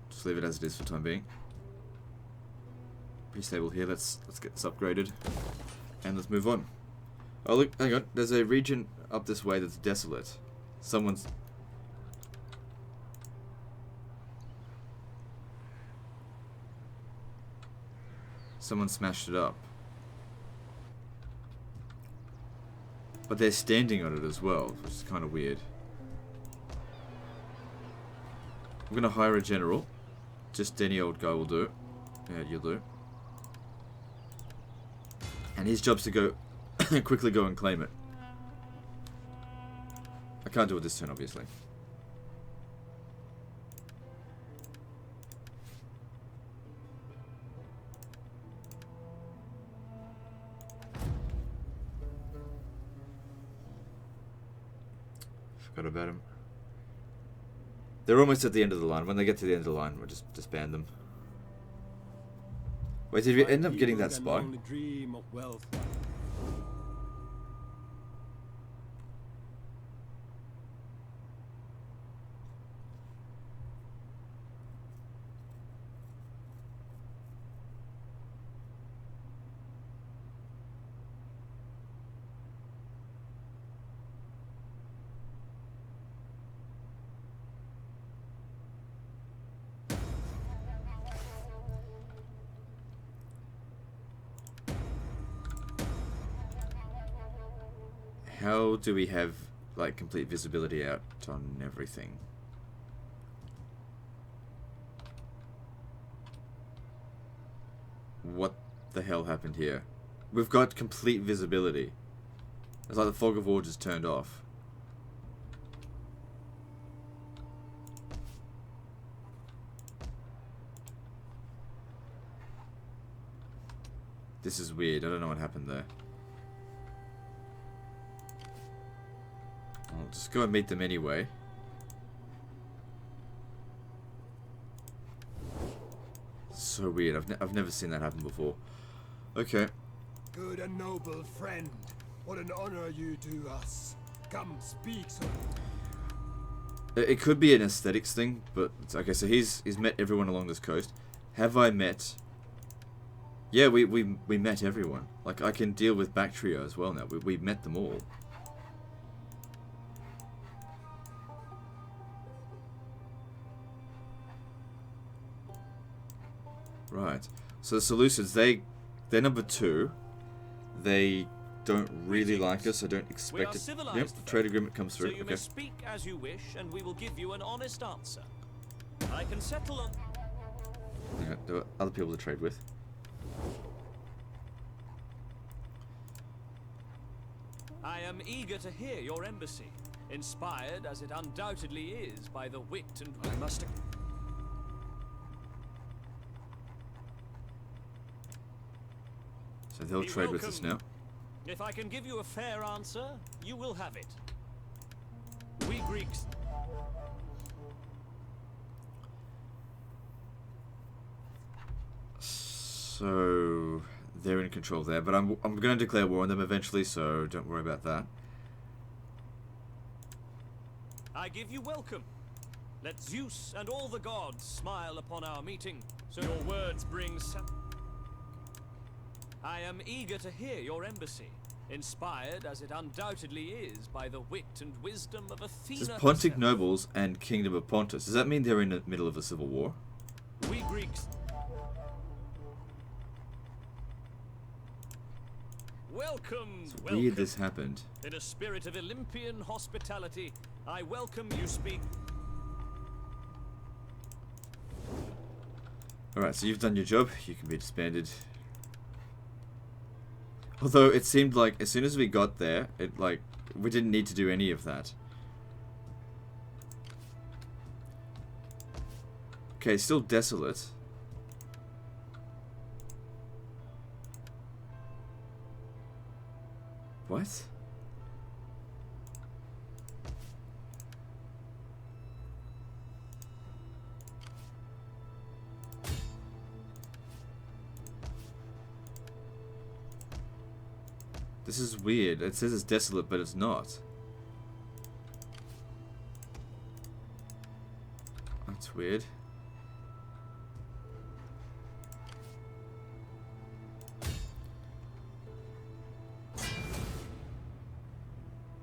Just leave it as it is for the time being. Pretty stable here. Let's get this upgraded. And let's move on. Oh look, hang on. There's a region up this way that's desolate. Someone smashed it up. But they're standing on it as well, which is kind of weird. I'm gonna hire a general. Just any old guy will do. Yeah, you'll do. And his job's to go quickly go and claim it. I can't do it this turn, obviously. Forgot about him. They're almost at the end of the line. When they get to the end of the line, we'll just disband them. Wait, did you end up getting that spy? How do we have, like, complete visibility out on everything? What the hell happened here? We've got complete visibility. It's like the fog of war just turned off. This is weird. I don't know what happened there. I'll just go and meet them anyway. So weird. I've never seen that happen before. Okay. Good and noble friend, what an honor you do us. Come, speak. It could be an aesthetics thing, but okay. So he's met everyone along this coast. Have I met? Yeah, we met everyone. Like, I can deal with Bactria as well now. We met them all. Right. So the Seleucids, they're number 2. They don't really like us. I don't expect it. Yep, trade agreement comes through. So you may speak as you wish, and we will give you an honest answer. I can settle on. Yeah, there are other people to trade with. I am eager to hear your embassy, inspired as it undoubtedly is by the wit and we must. So they'll trade with us now. If I can give you a fair answer, you will have it. We Greeks. So they're in control there, but I'm going to declare war on them eventually, so don't worry about that. I give you welcome. Let Zeus and all the gods smile upon our meeting, so your words bring. I am eager to hear your embassy, inspired as it undoubtedly is by the wit and wisdom of Athena. It says Pontic nobles and Kingdom of Pontus. Does that mean they're in the middle of a civil war? We Greeks. Welcome, It's welcome. weird this happened. In a spirit of Olympian hospitality, I welcome you. Speak. Alright, so you've done your job. You can be disbanded. Although it seemed like as soon as we got there, we didn't need to do any of that. Okay, still desolate. What? This is weird. It says it's desolate, but it's not. That's weird.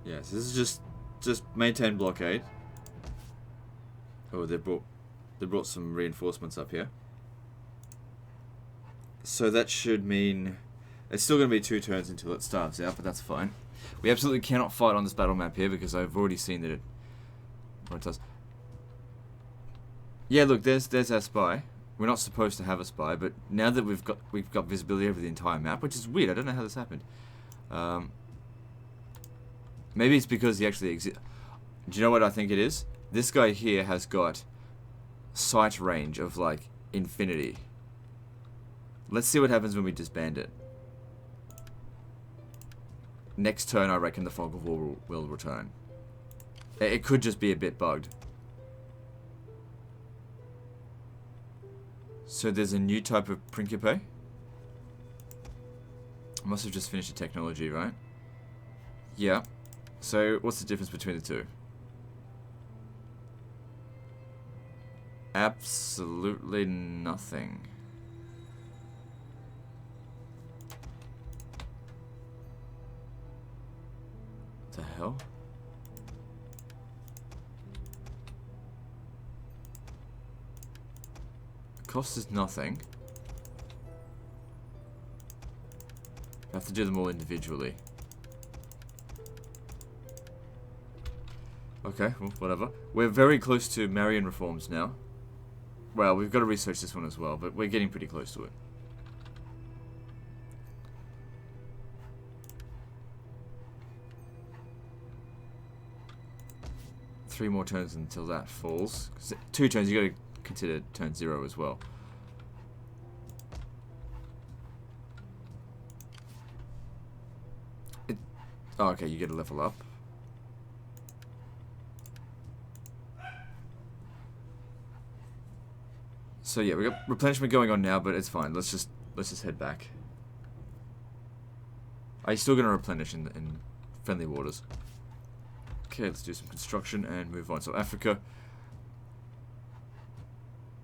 Yes, this is just maintain blockade. Oh, they brought some reinforcements up here. So that should mean it's still going to be 2 turns until it starves out, but that's fine. We absolutely cannot fight on this battle map here because I've already seen that it does. Yeah, look, there's our spy. We're not supposed to have a spy, but now that we've got visibility over the entire map, which is weird. I don't know how this happened. Maybe it's because he actually exists. Do you know what I think it is? This guy here has got sight range of like infinity. Let's see what happens when we disband it. Next turn, I reckon the Fog of War will return. It could just be a bit bugged. So there's a new type of Principe. I must have just finished the technology, right? Yeah. So what's the difference between the two? Absolutely nothing. What the hell? Cost is nothing. I have to do them all individually. Okay, well, whatever. We're very close to Marian reforms now. Well, we've got to research this one as well, but we're getting pretty close to it. Three more turns until that falls. 2 turns, you got to consider turn 0 as well. Oh, okay, you get a level up. So yeah, we got replenishment going on now, but it's fine. Let's just head back. Are you still gonna replenish in friendly waters? Okay, let's do some construction and move on. So Africa,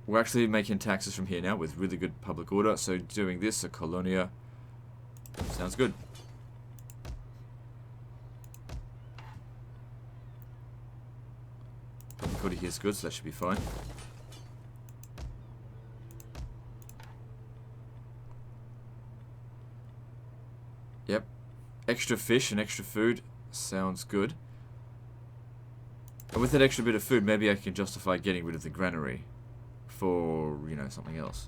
we're actually making taxes from here now with really good public order. So doing this, a colonia, sounds good. Public order here is good, so that should be fine. Yep. Extra fish and extra food sounds good. And with that extra bit of food, maybe I can justify getting rid of the granary for, you know, something else.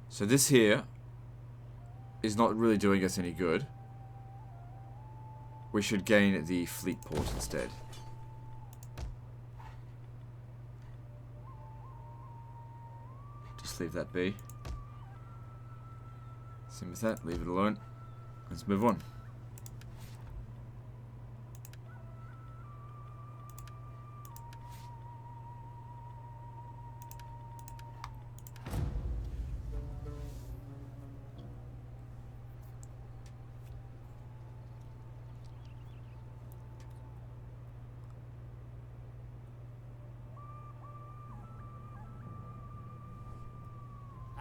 So this here is not really doing us any good. We should gain the fleet port instead. Just leave that be. Same with that, leave it alone. Let's move on.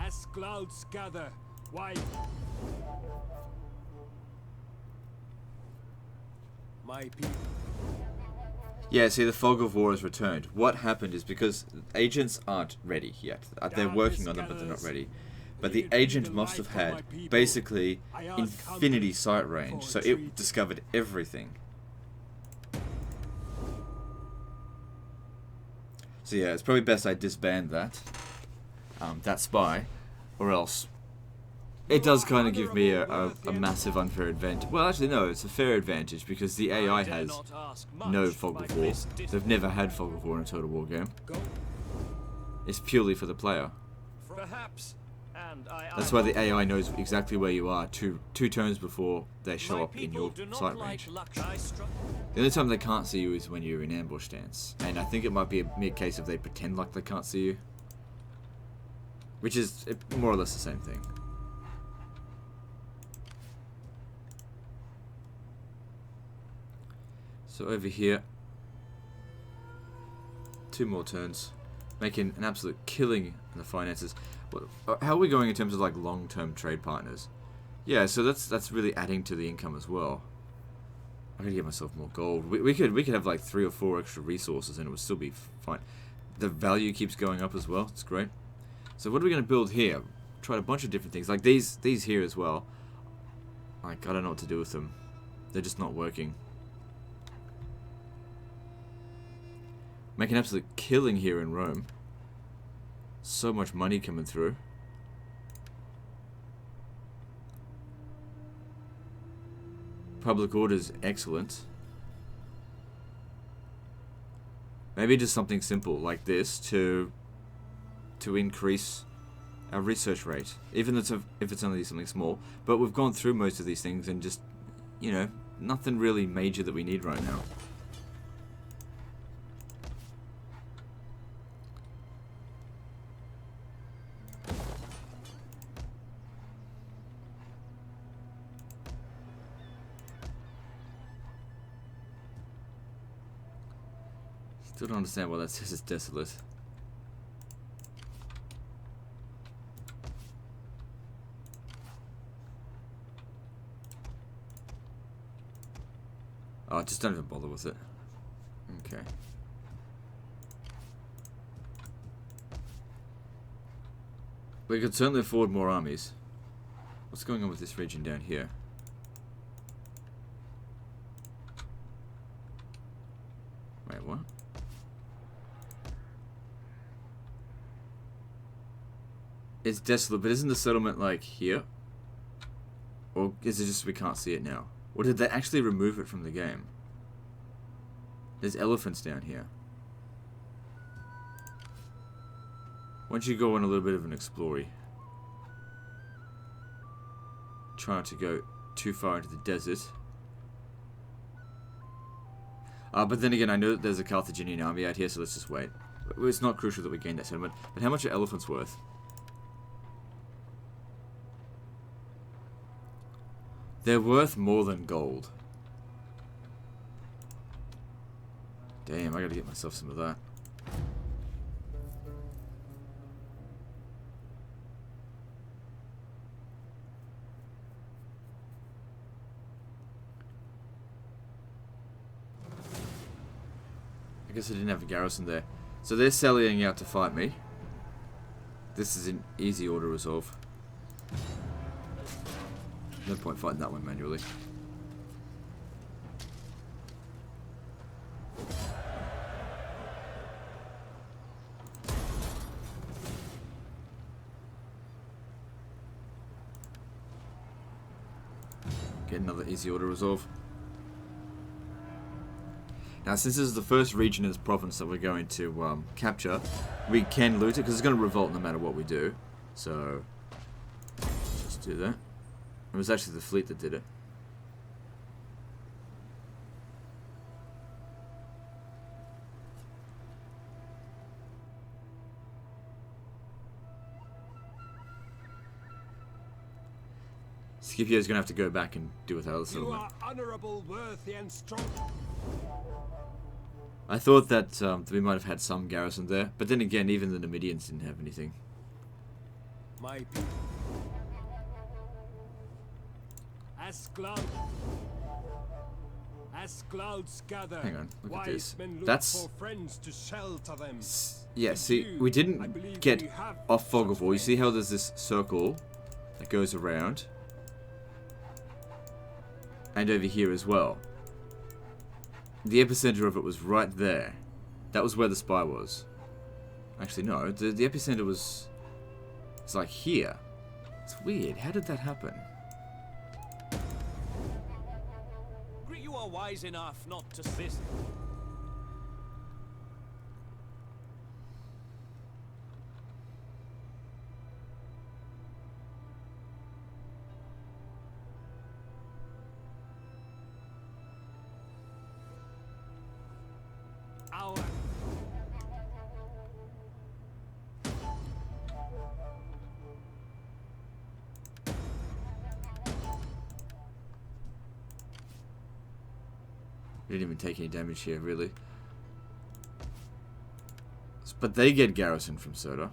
As clouds gather, why? My people. Yeah, see, the fog of war has returned. What happened is because agents aren't ready yet. They're working on them, but they're not ready. but the agent must have had basically infinity sight range, so it discovered everything. So yeah, it's probably best I disband that spy, or else it does kind of give me a massive unfair advantage. Well, actually no, it's a fair advantage because the AI has no fog of war. They've never had fog of war in a Total War game. It's purely for the player. Perhaps, and that's why the AI knows exactly where you are two turns before they show up in your sight range. The only time they can't see you is when you're in ambush stance, and I think it might be a mere case of they pretend like they can't see you, which is more or less the same thing. So over here, 2 more turns, making an absolute killing in the finances. How are we going in terms of like long-term trade partners? Yeah, so that's really adding to the income as well. I gotta get myself more gold. We could have like 3 or 4 extra resources and it would still be fine. The value keeps going up as well. It's great. So what are we gonna build here? Tried a bunch of different things, like these here as well. Like I don't know what to do with them. They're just not working. Make an absolute killing here in Rome. So much money coming through. Public order's excellent. Maybe just something simple like this to increase our research rate, even if it's only something small. But we've gone through most of these things and just, you know, nothing really major that we need right now. Still don't understand why that says it's desolate. Oh, just don't even bother with it. Okay. We could certainly afford more armies. What's going on with this region down here? Wait, what? It's desolate, but isn't the settlement like here? Or is it just we can't see it now? Or did they actually remove it from the game? There's elephants down here. Why don't you go on a little bit of an explory? Try not to go too far into the desert. But then again, I know that there's a Carthaginian army out here, so let's just wait. It's not crucial that we gain that settlement. But how much are elephants worth? They're worth more than gold. Damn, I gotta get myself some of that. I guess I didn't have a garrison there. So they're sallying out to fight me. This is an easy order resolve. No point fighting that one manually. Get another easy order resolve. Now, since this is the first region in this province that we're going to capture, we can loot it because it's going to revolt no matter what we do. So, let's just do that. It was actually the fleet that did it. Scipio's going to have to go back and deal with our settlement. You are honorable, worthy, and strong. I thought that we might have had some garrison there, but then again, even the Numidians didn't have anything. My people. As clouds gather, Hang on, look at wise this. men look That's... for friends to shelter them. Yeah, see, You, we I didn't believe get we have off Fog such of War. You see friends. how there's this circle that goes around? And over here as well. The epicenter of it was right there. That was where the spy was. Actually, no. The epicenter was... It's like here. It's weird. How did that happen? You are wise enough not to this. Our Didn't even take any damage here, really. But they get garrison from Soda.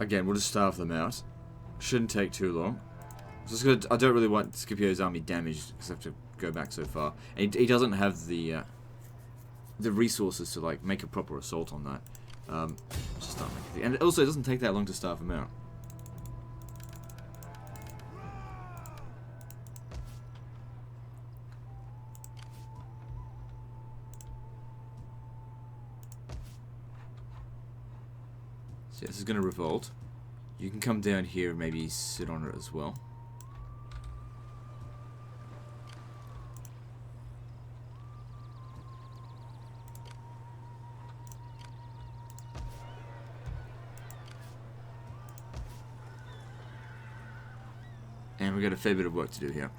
Again, we'll just starve them out. Shouldn't take too long. Just gonna, I don't really want Scipio's army damaged because I have to go back so far. And he doesn't have the resources to like make a proper assault on that. Just not make it. And also, it doesn't take that long to starve him out. So this is going to revolt. You can come down here and maybe sit on it as well. And we've got a fair bit of work to do here.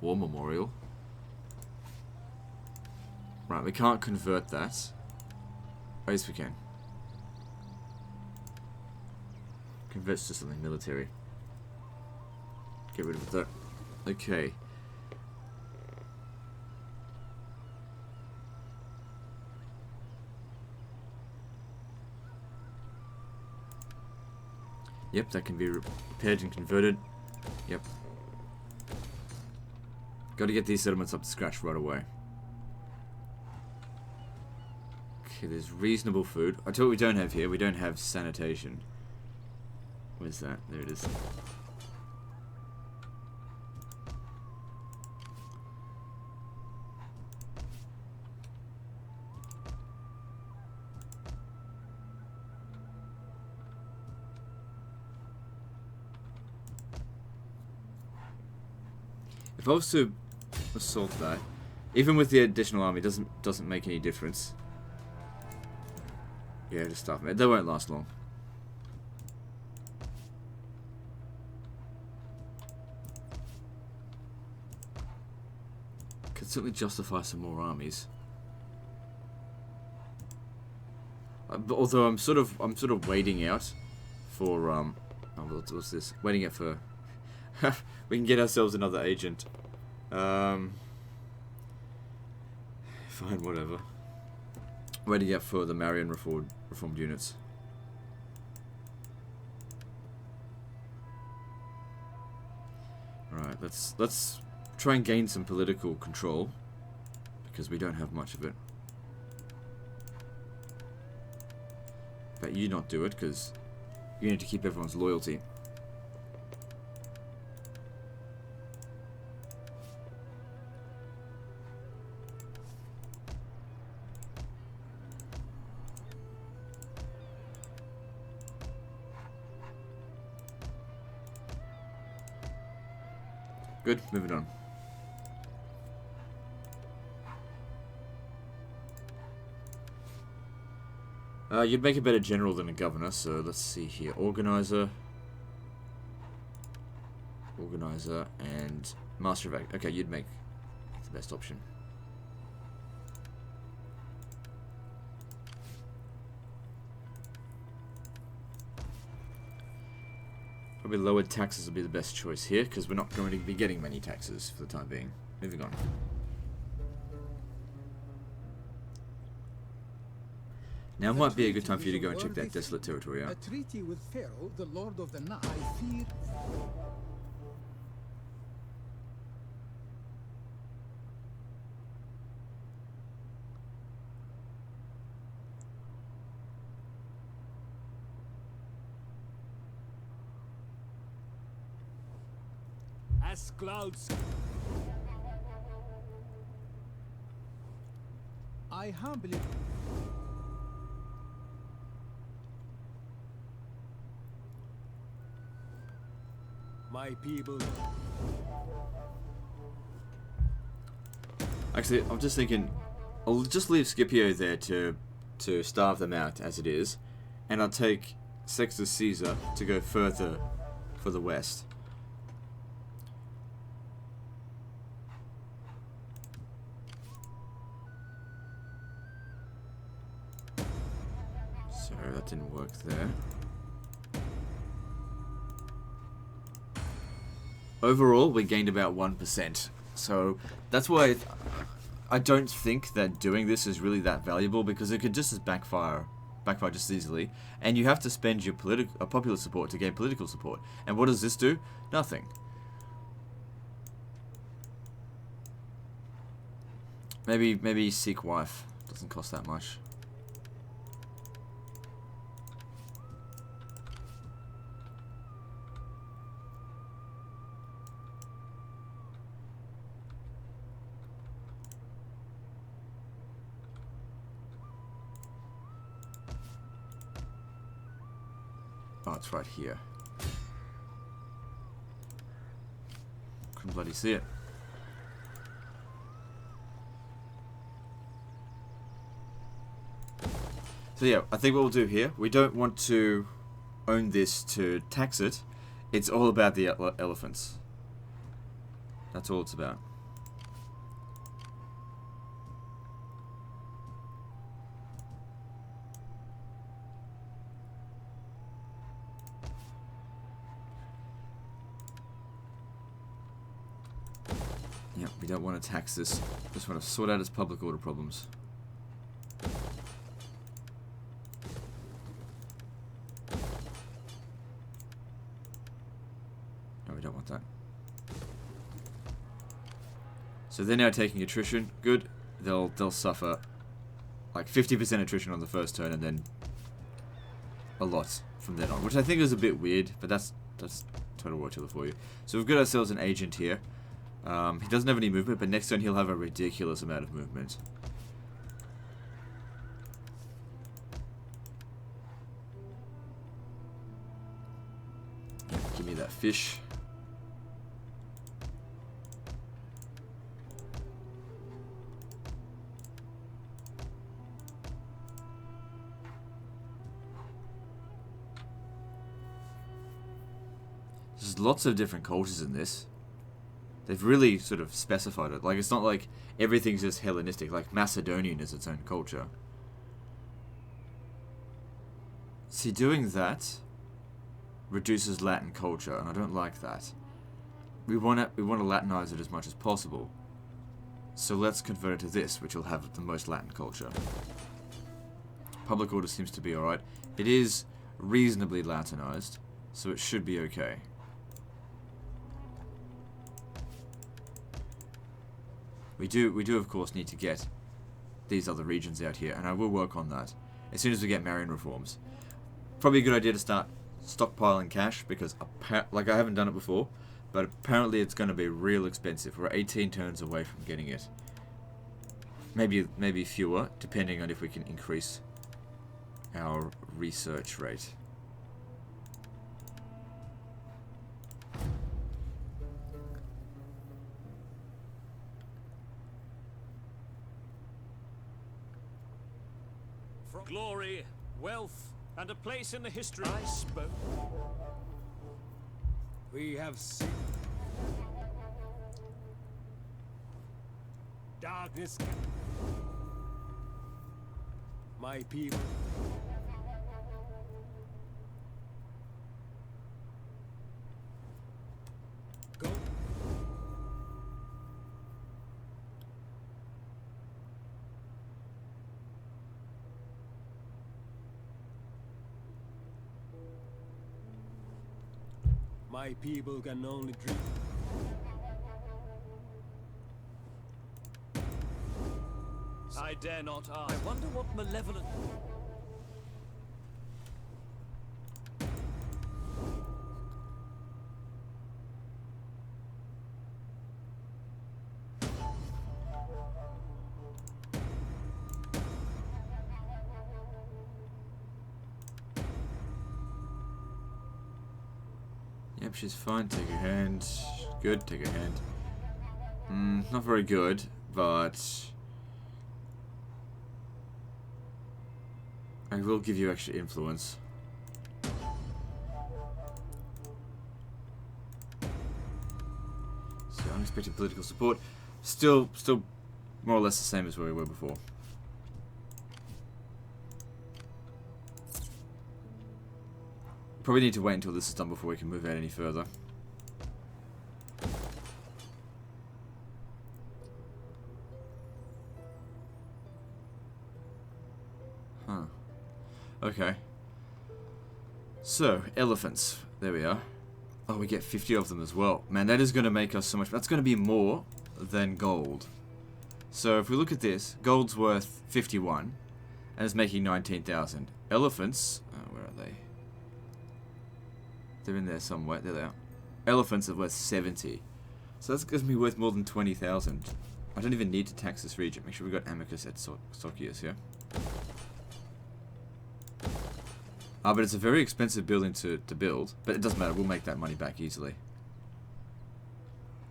War Memorial. Right, we can't convert that. Oh, yes, we can. Converts to something military. Get rid of that. Okay. Yep, that can be repaired and converted. Yep. Got to get these settlements up to scratch right away. Okay, there's reasonable food. I tell you what we don't have here. We don't have sanitation. Where's that? There it is. If I was to assault that, even with the additional army, doesn't make any difference. Yeah, just stuff, man. They won't last long. Could certainly justify some more armies. But although I'm sort of waiting out for oh, what's this? Waiting out for. We can get ourselves another agent. Fine, whatever. Waiting out for the Marian reformed units. Alright, let's try and gain some political control, because we don't have much of it. But you not do it, because you need to keep everyone's loyalty. Good, moving on. You'd make a better general than a governor, so let's see here. Organizer, and Master of Act. Okay, you'd make the best option. Probably lowered taxes will be the best choice here, because we're not going to be getting many taxes for the time being. Moving on. Now might be a good time for you to go and check that desolate territory A out. treaty with Pharaoh, the Lord of the Night. I fear. As clouds. I humbly. My people. Actually, I'm just thinking, I'll just leave Scipio there to starve them out as it is, and I'll take Sextus Caesar to go further for the west. So that didn't work there. Overall, we gained about 1%. So that's why I don't think that doing this is really that valuable, because it could just as backfire just as easily. And you have to spend your popular support to gain political support. And what does this do? Nothing. Maybe seek wife. Doesn't cost that much. Oh, it's right here. Couldn't bloody see it. So yeah, I think what we'll do here, we don't want to own this to tax it. It's all about the elephants. That's all it's about. Yep, we don't want to tax this. Just want to sort out its public order problems. No, we don't want that. So they're now taking attrition. Good. They'll suffer like 50% attrition on the first turn, and then a lot from then on, which I think is a bit weird, but that's Total War Attila for you. So we've got ourselves an agent here. He doesn't have any movement, but next turn he'll have a ridiculous amount of movement. Yeah, give me that fish. There's lots of different cultures in this. They've really sort of specified it. Like, it's not like everything's just Hellenistic. Like, Macedonian is its own culture. See, doing that reduces Latin culture, and I don't like that. We want to Latinize it as much as possible. So let's convert it to this, which will have the most Latin culture. Public order seems to be alright. It is reasonably Latinized, so it should be okay. We do of course need to get these other regions out here, and I will work on that as soon as we get Marian reforms. Probably a good idea to start stockpiling cash, because like, I haven't done it before, but apparently it's going to be real expensive. We're 18 turns away from getting it. Maybe fewer, depending on if we can increase our research rate. Glory, wealth, and a place in the history. I spoke. We have seen. Darkness. My people. Go. My people can only dream. I dare not ask. I wonder what malevolent... Yep, she's fine. Take her hand. Good, take her hand. Not very good, but... I will give you extra influence. So, unexpected political support. Still more or less the same as where we were before. Probably need to wait until this is done before we can move out any further. Huh. Okay. So, elephants. There we are. Oh, we get 50 of them as well. Man, that is going to make us so much... That's going to be more than gold. So, if we look at this, gold's worth 51, and it's making 19,000. Elephants... where are they? They're in there somewhere. There they are. Elephants are worth 70. So that's going to be worth more than 20,000. I don't even need to tax this region. Make sure we got Amicus et Socius here. But it's a very expensive building to build. But it doesn't matter. We'll make that money back easily.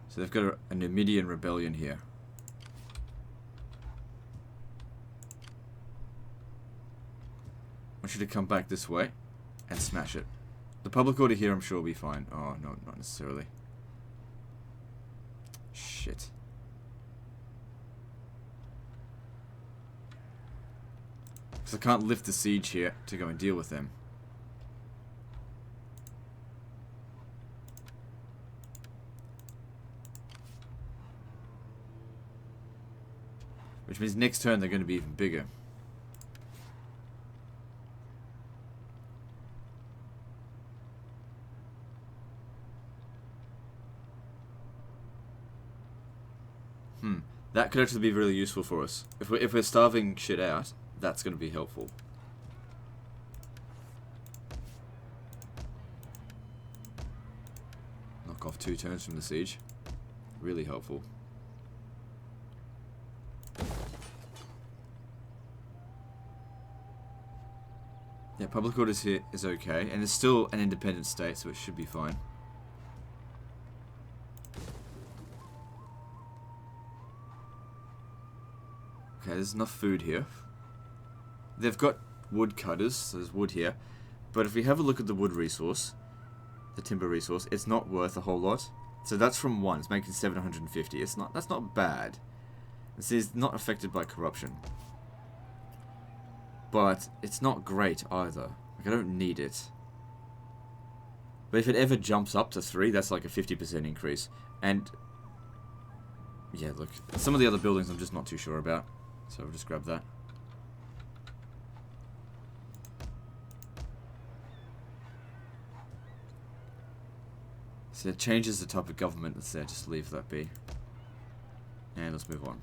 So they've got a Numidian rebellion here. I want you to come back this way and smash it. The public order here, I'm sure, will be fine. Oh, no, not necessarily. Shit. Because I can't lift the siege here to go and deal with them. Which means next turn they're going to be even bigger. That could actually be really useful for us. If we're starving shit out, that's going to be helpful. Knock off 2 turns from the siege. Really helpful. Yeah, public orders here is okay, and it's still an independent state, so it should be fine. Okay, there's enough food here. They've got wood cutters, so there's wood here. But if we have a look at the wood resource, the timber resource, it's not worth a whole lot. So that's from 1, it's making 750. That's not bad. This is not affected by corruption. But it's not great either. Like, I don't need it. But if it ever jumps up to 3, that's like a 50% increase. And yeah, look, some of the other buildings I'm just not too sure about. So we'll just grab that. So it changes the type of government that's there. Just leave that be. And let's move on.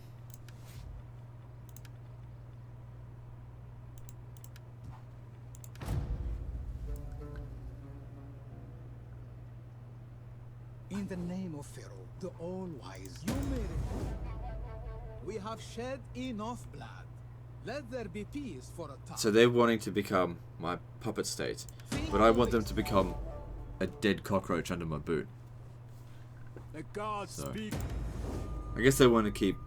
In the name of Pharaoh, the All-Wise, you may report. We have shed enough blood. Let there be peace for a time. So they're wanting to become my puppet state, but I want them to become a dead cockroach under my boot. The gods So speak. I guess they want to keep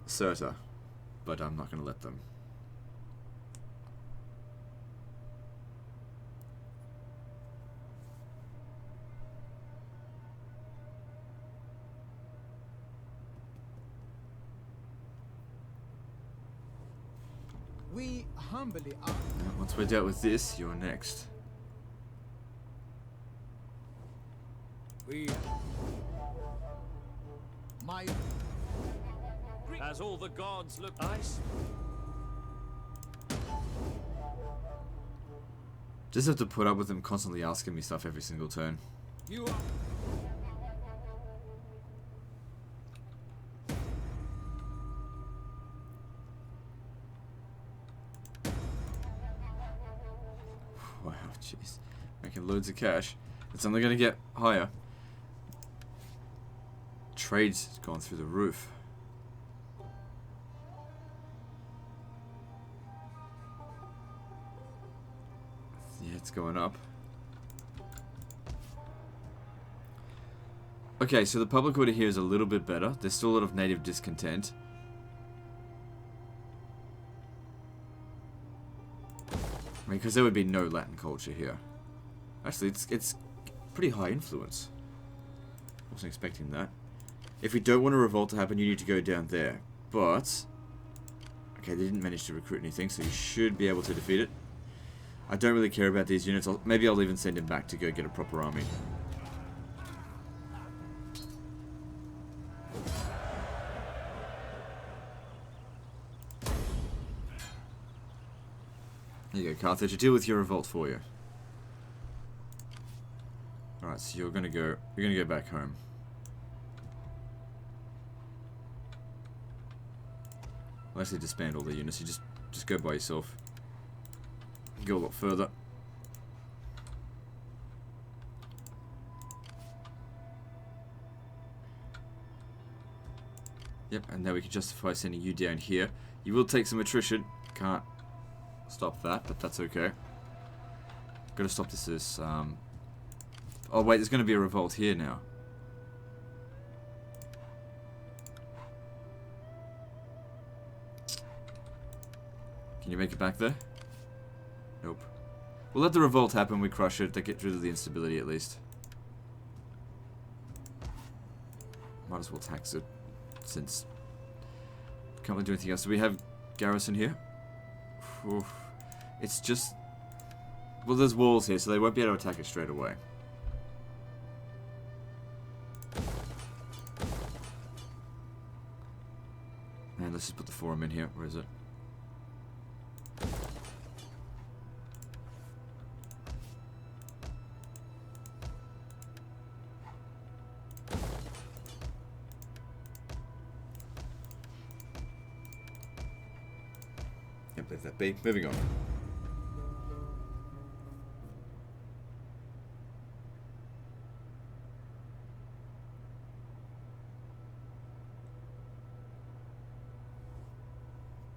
Cirta, but I'm not going to let them. We humbly ask. Once we're dealt with this, you're next. We My As all the gods look nice. Just have to put up with them constantly asking me stuff every single turn. You are. Wow, jeez. Making loads of cash. It's only going to get higher. Trade's gone through the roof. Yeah, it's going up. Okay, so the public order here is a little bit better. There's still a lot of native discontent. I mean, because there would be no Latin culture here. Actually, it's pretty high influence. Wasn't expecting that. If we don't want a revolt to happen, you need to go down there. But okay, they didn't manage to recruit anything, so you should be able to defeat it. I don't really care about these units. Maybe I'll even send him back to go get a proper army. There you go, Carthage. I'll deal with your revolt for you. Alright, so you're gonna go back home. I'll actually disband all the units. You just go by yourself. Go a lot further. Yep, and now we can justify sending you down here. You will take some attrition. Can't stop that, but that's okay. Gotta stop this. Oh wait, there's gonna be a revolt here now. Can you make it back there? Nope. We'll let the revolt happen, we crush it, they get rid of the instability at least. Might as well tax it, since can't really do anything else. Do we have garrison here? Oof. It's just... well, there's walls here, so they won't be able to attack it straight away. And let's just put the forum in here. Where is it? Yep, leave that be. Moving on.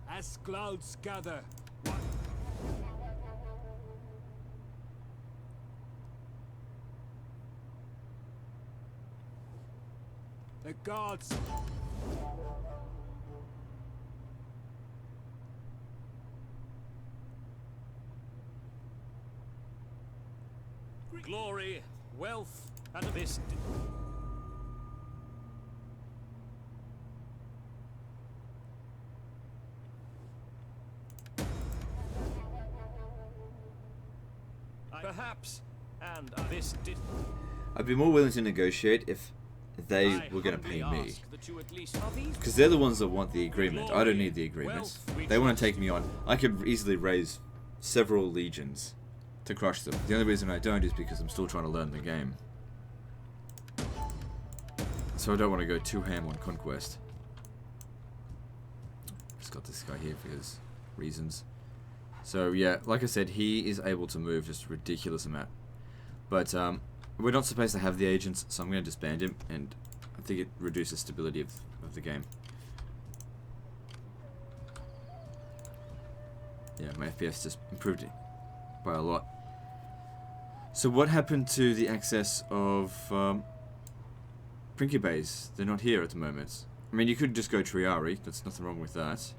As clouds gather, the gods. Glory, wealth, and this. Perhaps, and this did. I'd be more willing to negotiate if they were going to pay me. Because they're the ones that want the agreement. I don't need the agreement. They want to take me on. I could easily raise several legions to crush them. The only reason I don't is because I'm still trying to learn the game. So I don't want to go too ham on conquest. Just got this guy here for his reasons. So yeah, like I said, he is able to move just a ridiculous amount. But we're not supposed to have the agents, so I'm going to disband him, and I think it reduces stability of the game. Yeah, my FPS just improved it by a lot. So what happened to the access of Principes? They're not here at the moment. I mean, you could just go Triari, there's nothing wrong with that.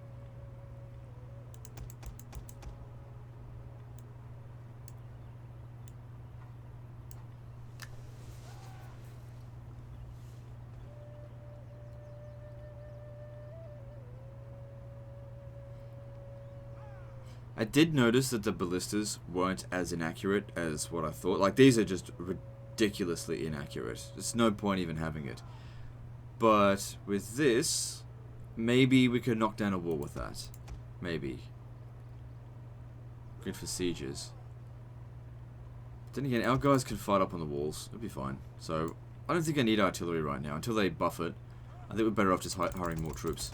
I did notice that the ballistas weren't as inaccurate as what I thought. Like, these are just ridiculously inaccurate. There's no point even having it. But with this, maybe we could knock down a wall with that. Maybe. Good for sieges. Then again, our guys can fight up on the walls. It'll be fine. So, I don't think I need artillery right now. Until they buff it, I think we're better off just hiring more troops.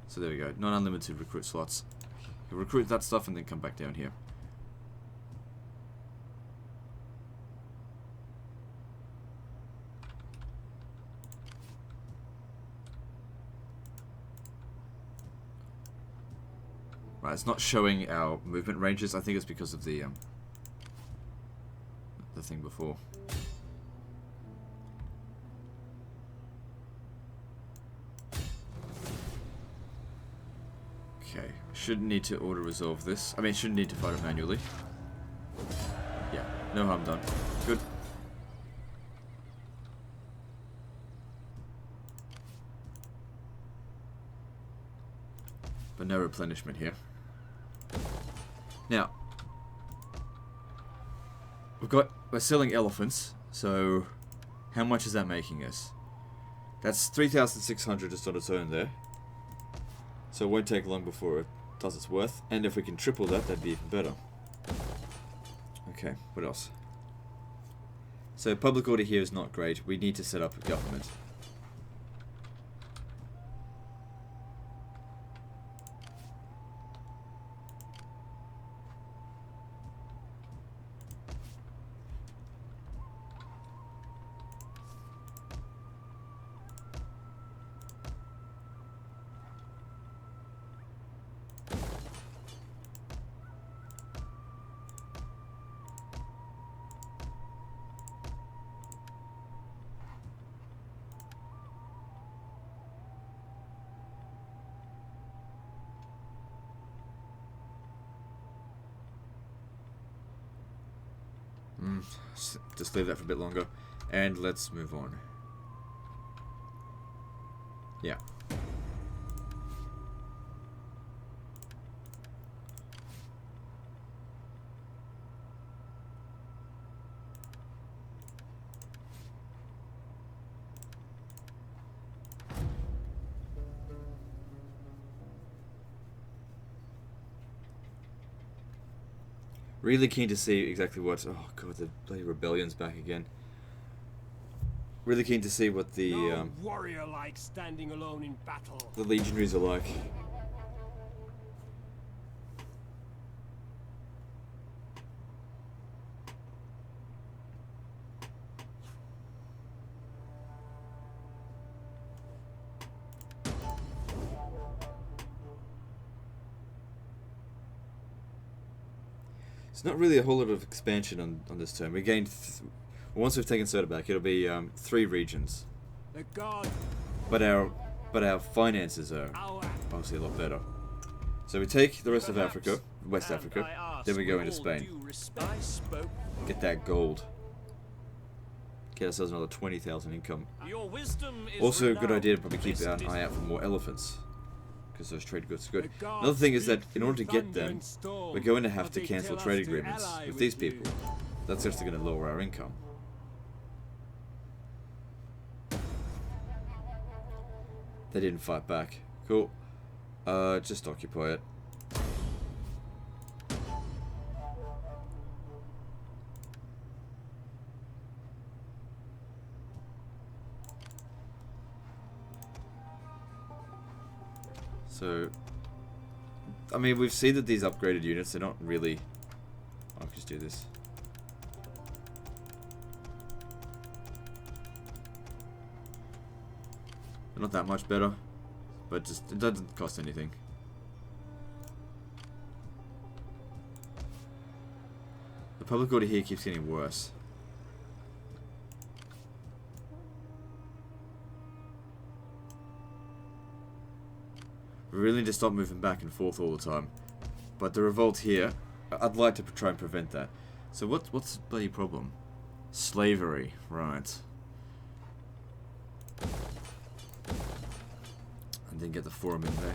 So there we go. Non-unlimited recruit slots. You'll recruit that stuff and then come back down here. Right, it's not showing our movement ranges. I think it's because of the thing before. Okay, shouldn't need to auto-resolve this. I mean, shouldn't need to fight it manually. Yeah, no harm done. Good. But no replenishment here. Now, we're selling elephants, so how much is that making us? That's 3,600 just on its own there. So it won't take long before it does its worth. And if we can triple that, that'd be even better. Okay, what else? So public order here is not great. We need to set up a government. Just leave that for a bit longer. And let's move on. Yeah. Really keen to see exactly what... Oh god, the bloody rebellion's back again. Really keen to see what the... No warrior like standing alone in battle. The legionaries are like. It's not really a whole lot of expansion on this turn. We gained... once we've taken Soda back, it'll be 3 regions. The god. But our finances are obviously a lot better. So we take the rest of Africa, West Africa, then we go into Spain. Get that gold. Get ourselves another 20,000 income. Also, a good idea to probably keep an eye out for more elephants, because those trade goods are good. Another thing is that in order to get them, we're going to have to cancel trade agreements with these people. That's actually going to lower our income. They didn't fight back. Cool. Just occupy it. So, I mean, we've seen that these upgraded units, they're not really... I'll just do this. They're not that much better, but just it doesn't cost anything. The public order here keeps getting worse. We really need to stop moving back and forth all the time. But the revolt here, I'd like to try and prevent that. So what's the bloody problem? Slavery, right. And then get the forum in there.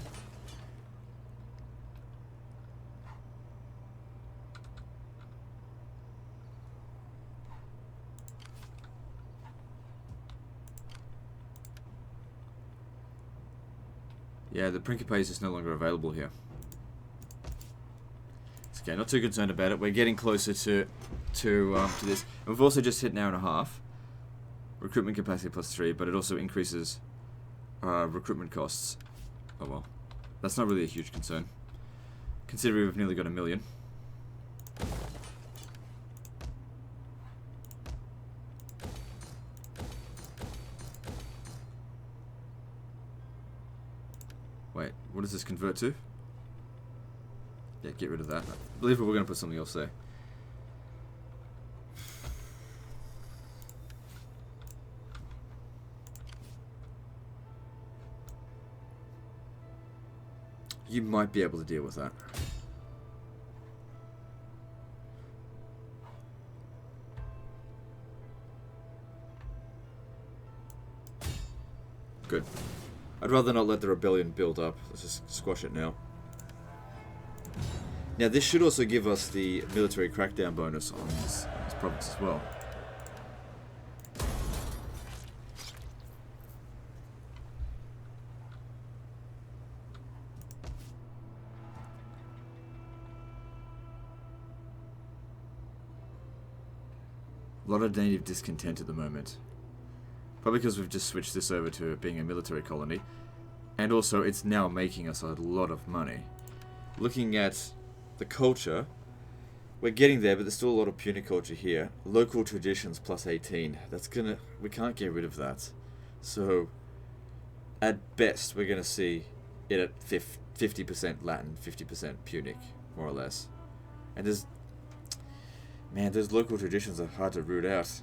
Yeah, the Principe is just no longer available here. Let's Okay, not too concerned about it. We're getting closer to this. And we've also just hit an hour and a half. Recruitment capacity +3, but it also increases recruitment costs. Oh well. That's not really a huge concern, considering we've nearly got 1 million. Wait, what does this convert to? Yeah, get rid of that. I believe we're going to put something else there. You might be able to deal with that. Good. I'd rather not let the rebellion build up. Let's just squash it now. Now this should also give us the military crackdown bonus on this province as well. A lot of native discontent at the moment. Probably because we've just switched this over to being a military colony. And also, it's now making us a lot of money. Looking at the culture, we're getting there, but there's still a lot of puny culture here. Local traditions +18. That's gonna... we can't get rid of that. So, at best, we're gonna see it at 50% Latin, 50% Punic, more or less. And there's... man, those local traditions are hard to root out.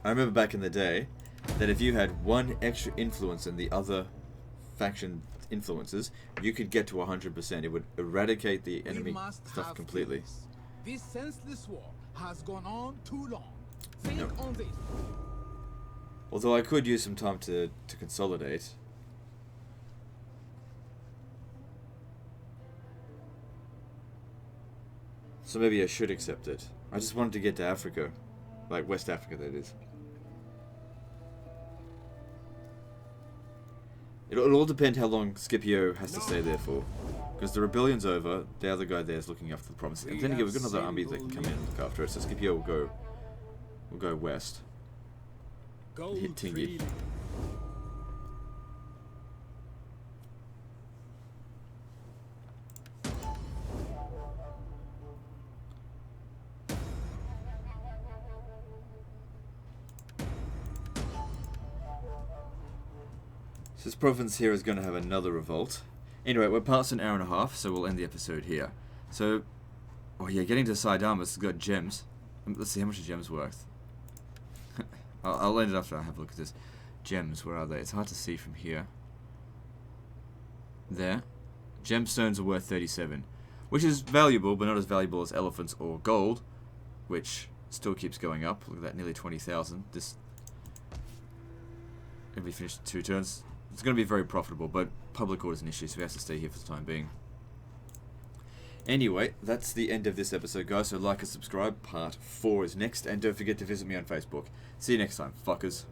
I remember back in the day that if you had one extra influence in the other faction influences, you could get to 100%. It would eradicate the enemy stuff completely. This senseless war has gone on too long. Think on this. Although I could use some time to consolidate. So maybe I should accept it. I just wanted to get to Africa. Like West Africa, that is. It'll all depend how long Scipio has to stay there for. Because the rebellion's over, the other guy there is looking after the province. And then again, we've got another army that can come in and look after it. So Scipio will go west. And hit Tingi. So this province here is going to have another revolt. Anyway, we're past an hour and a half, so we'll end the episode here. So, oh yeah, getting to Saidamus has got gems. Let's see how much a gem's worth. I'll end it after I have a look at this. Gems, where are they? It's hard to see from here. There. Gemstones are worth 37. Which is valuable, but not as valuable as elephants or gold. Which still keeps going up. Look at that, nearly 20,000. This... if we finish 2 turns... it's going to be very profitable, but public order is an issue, so we have to stay here for the time being. Anyway, that's the end of this episode, guys, so like and subscribe. Part 4 is next, and don't forget to visit me on Facebook. See you next time, fuckers.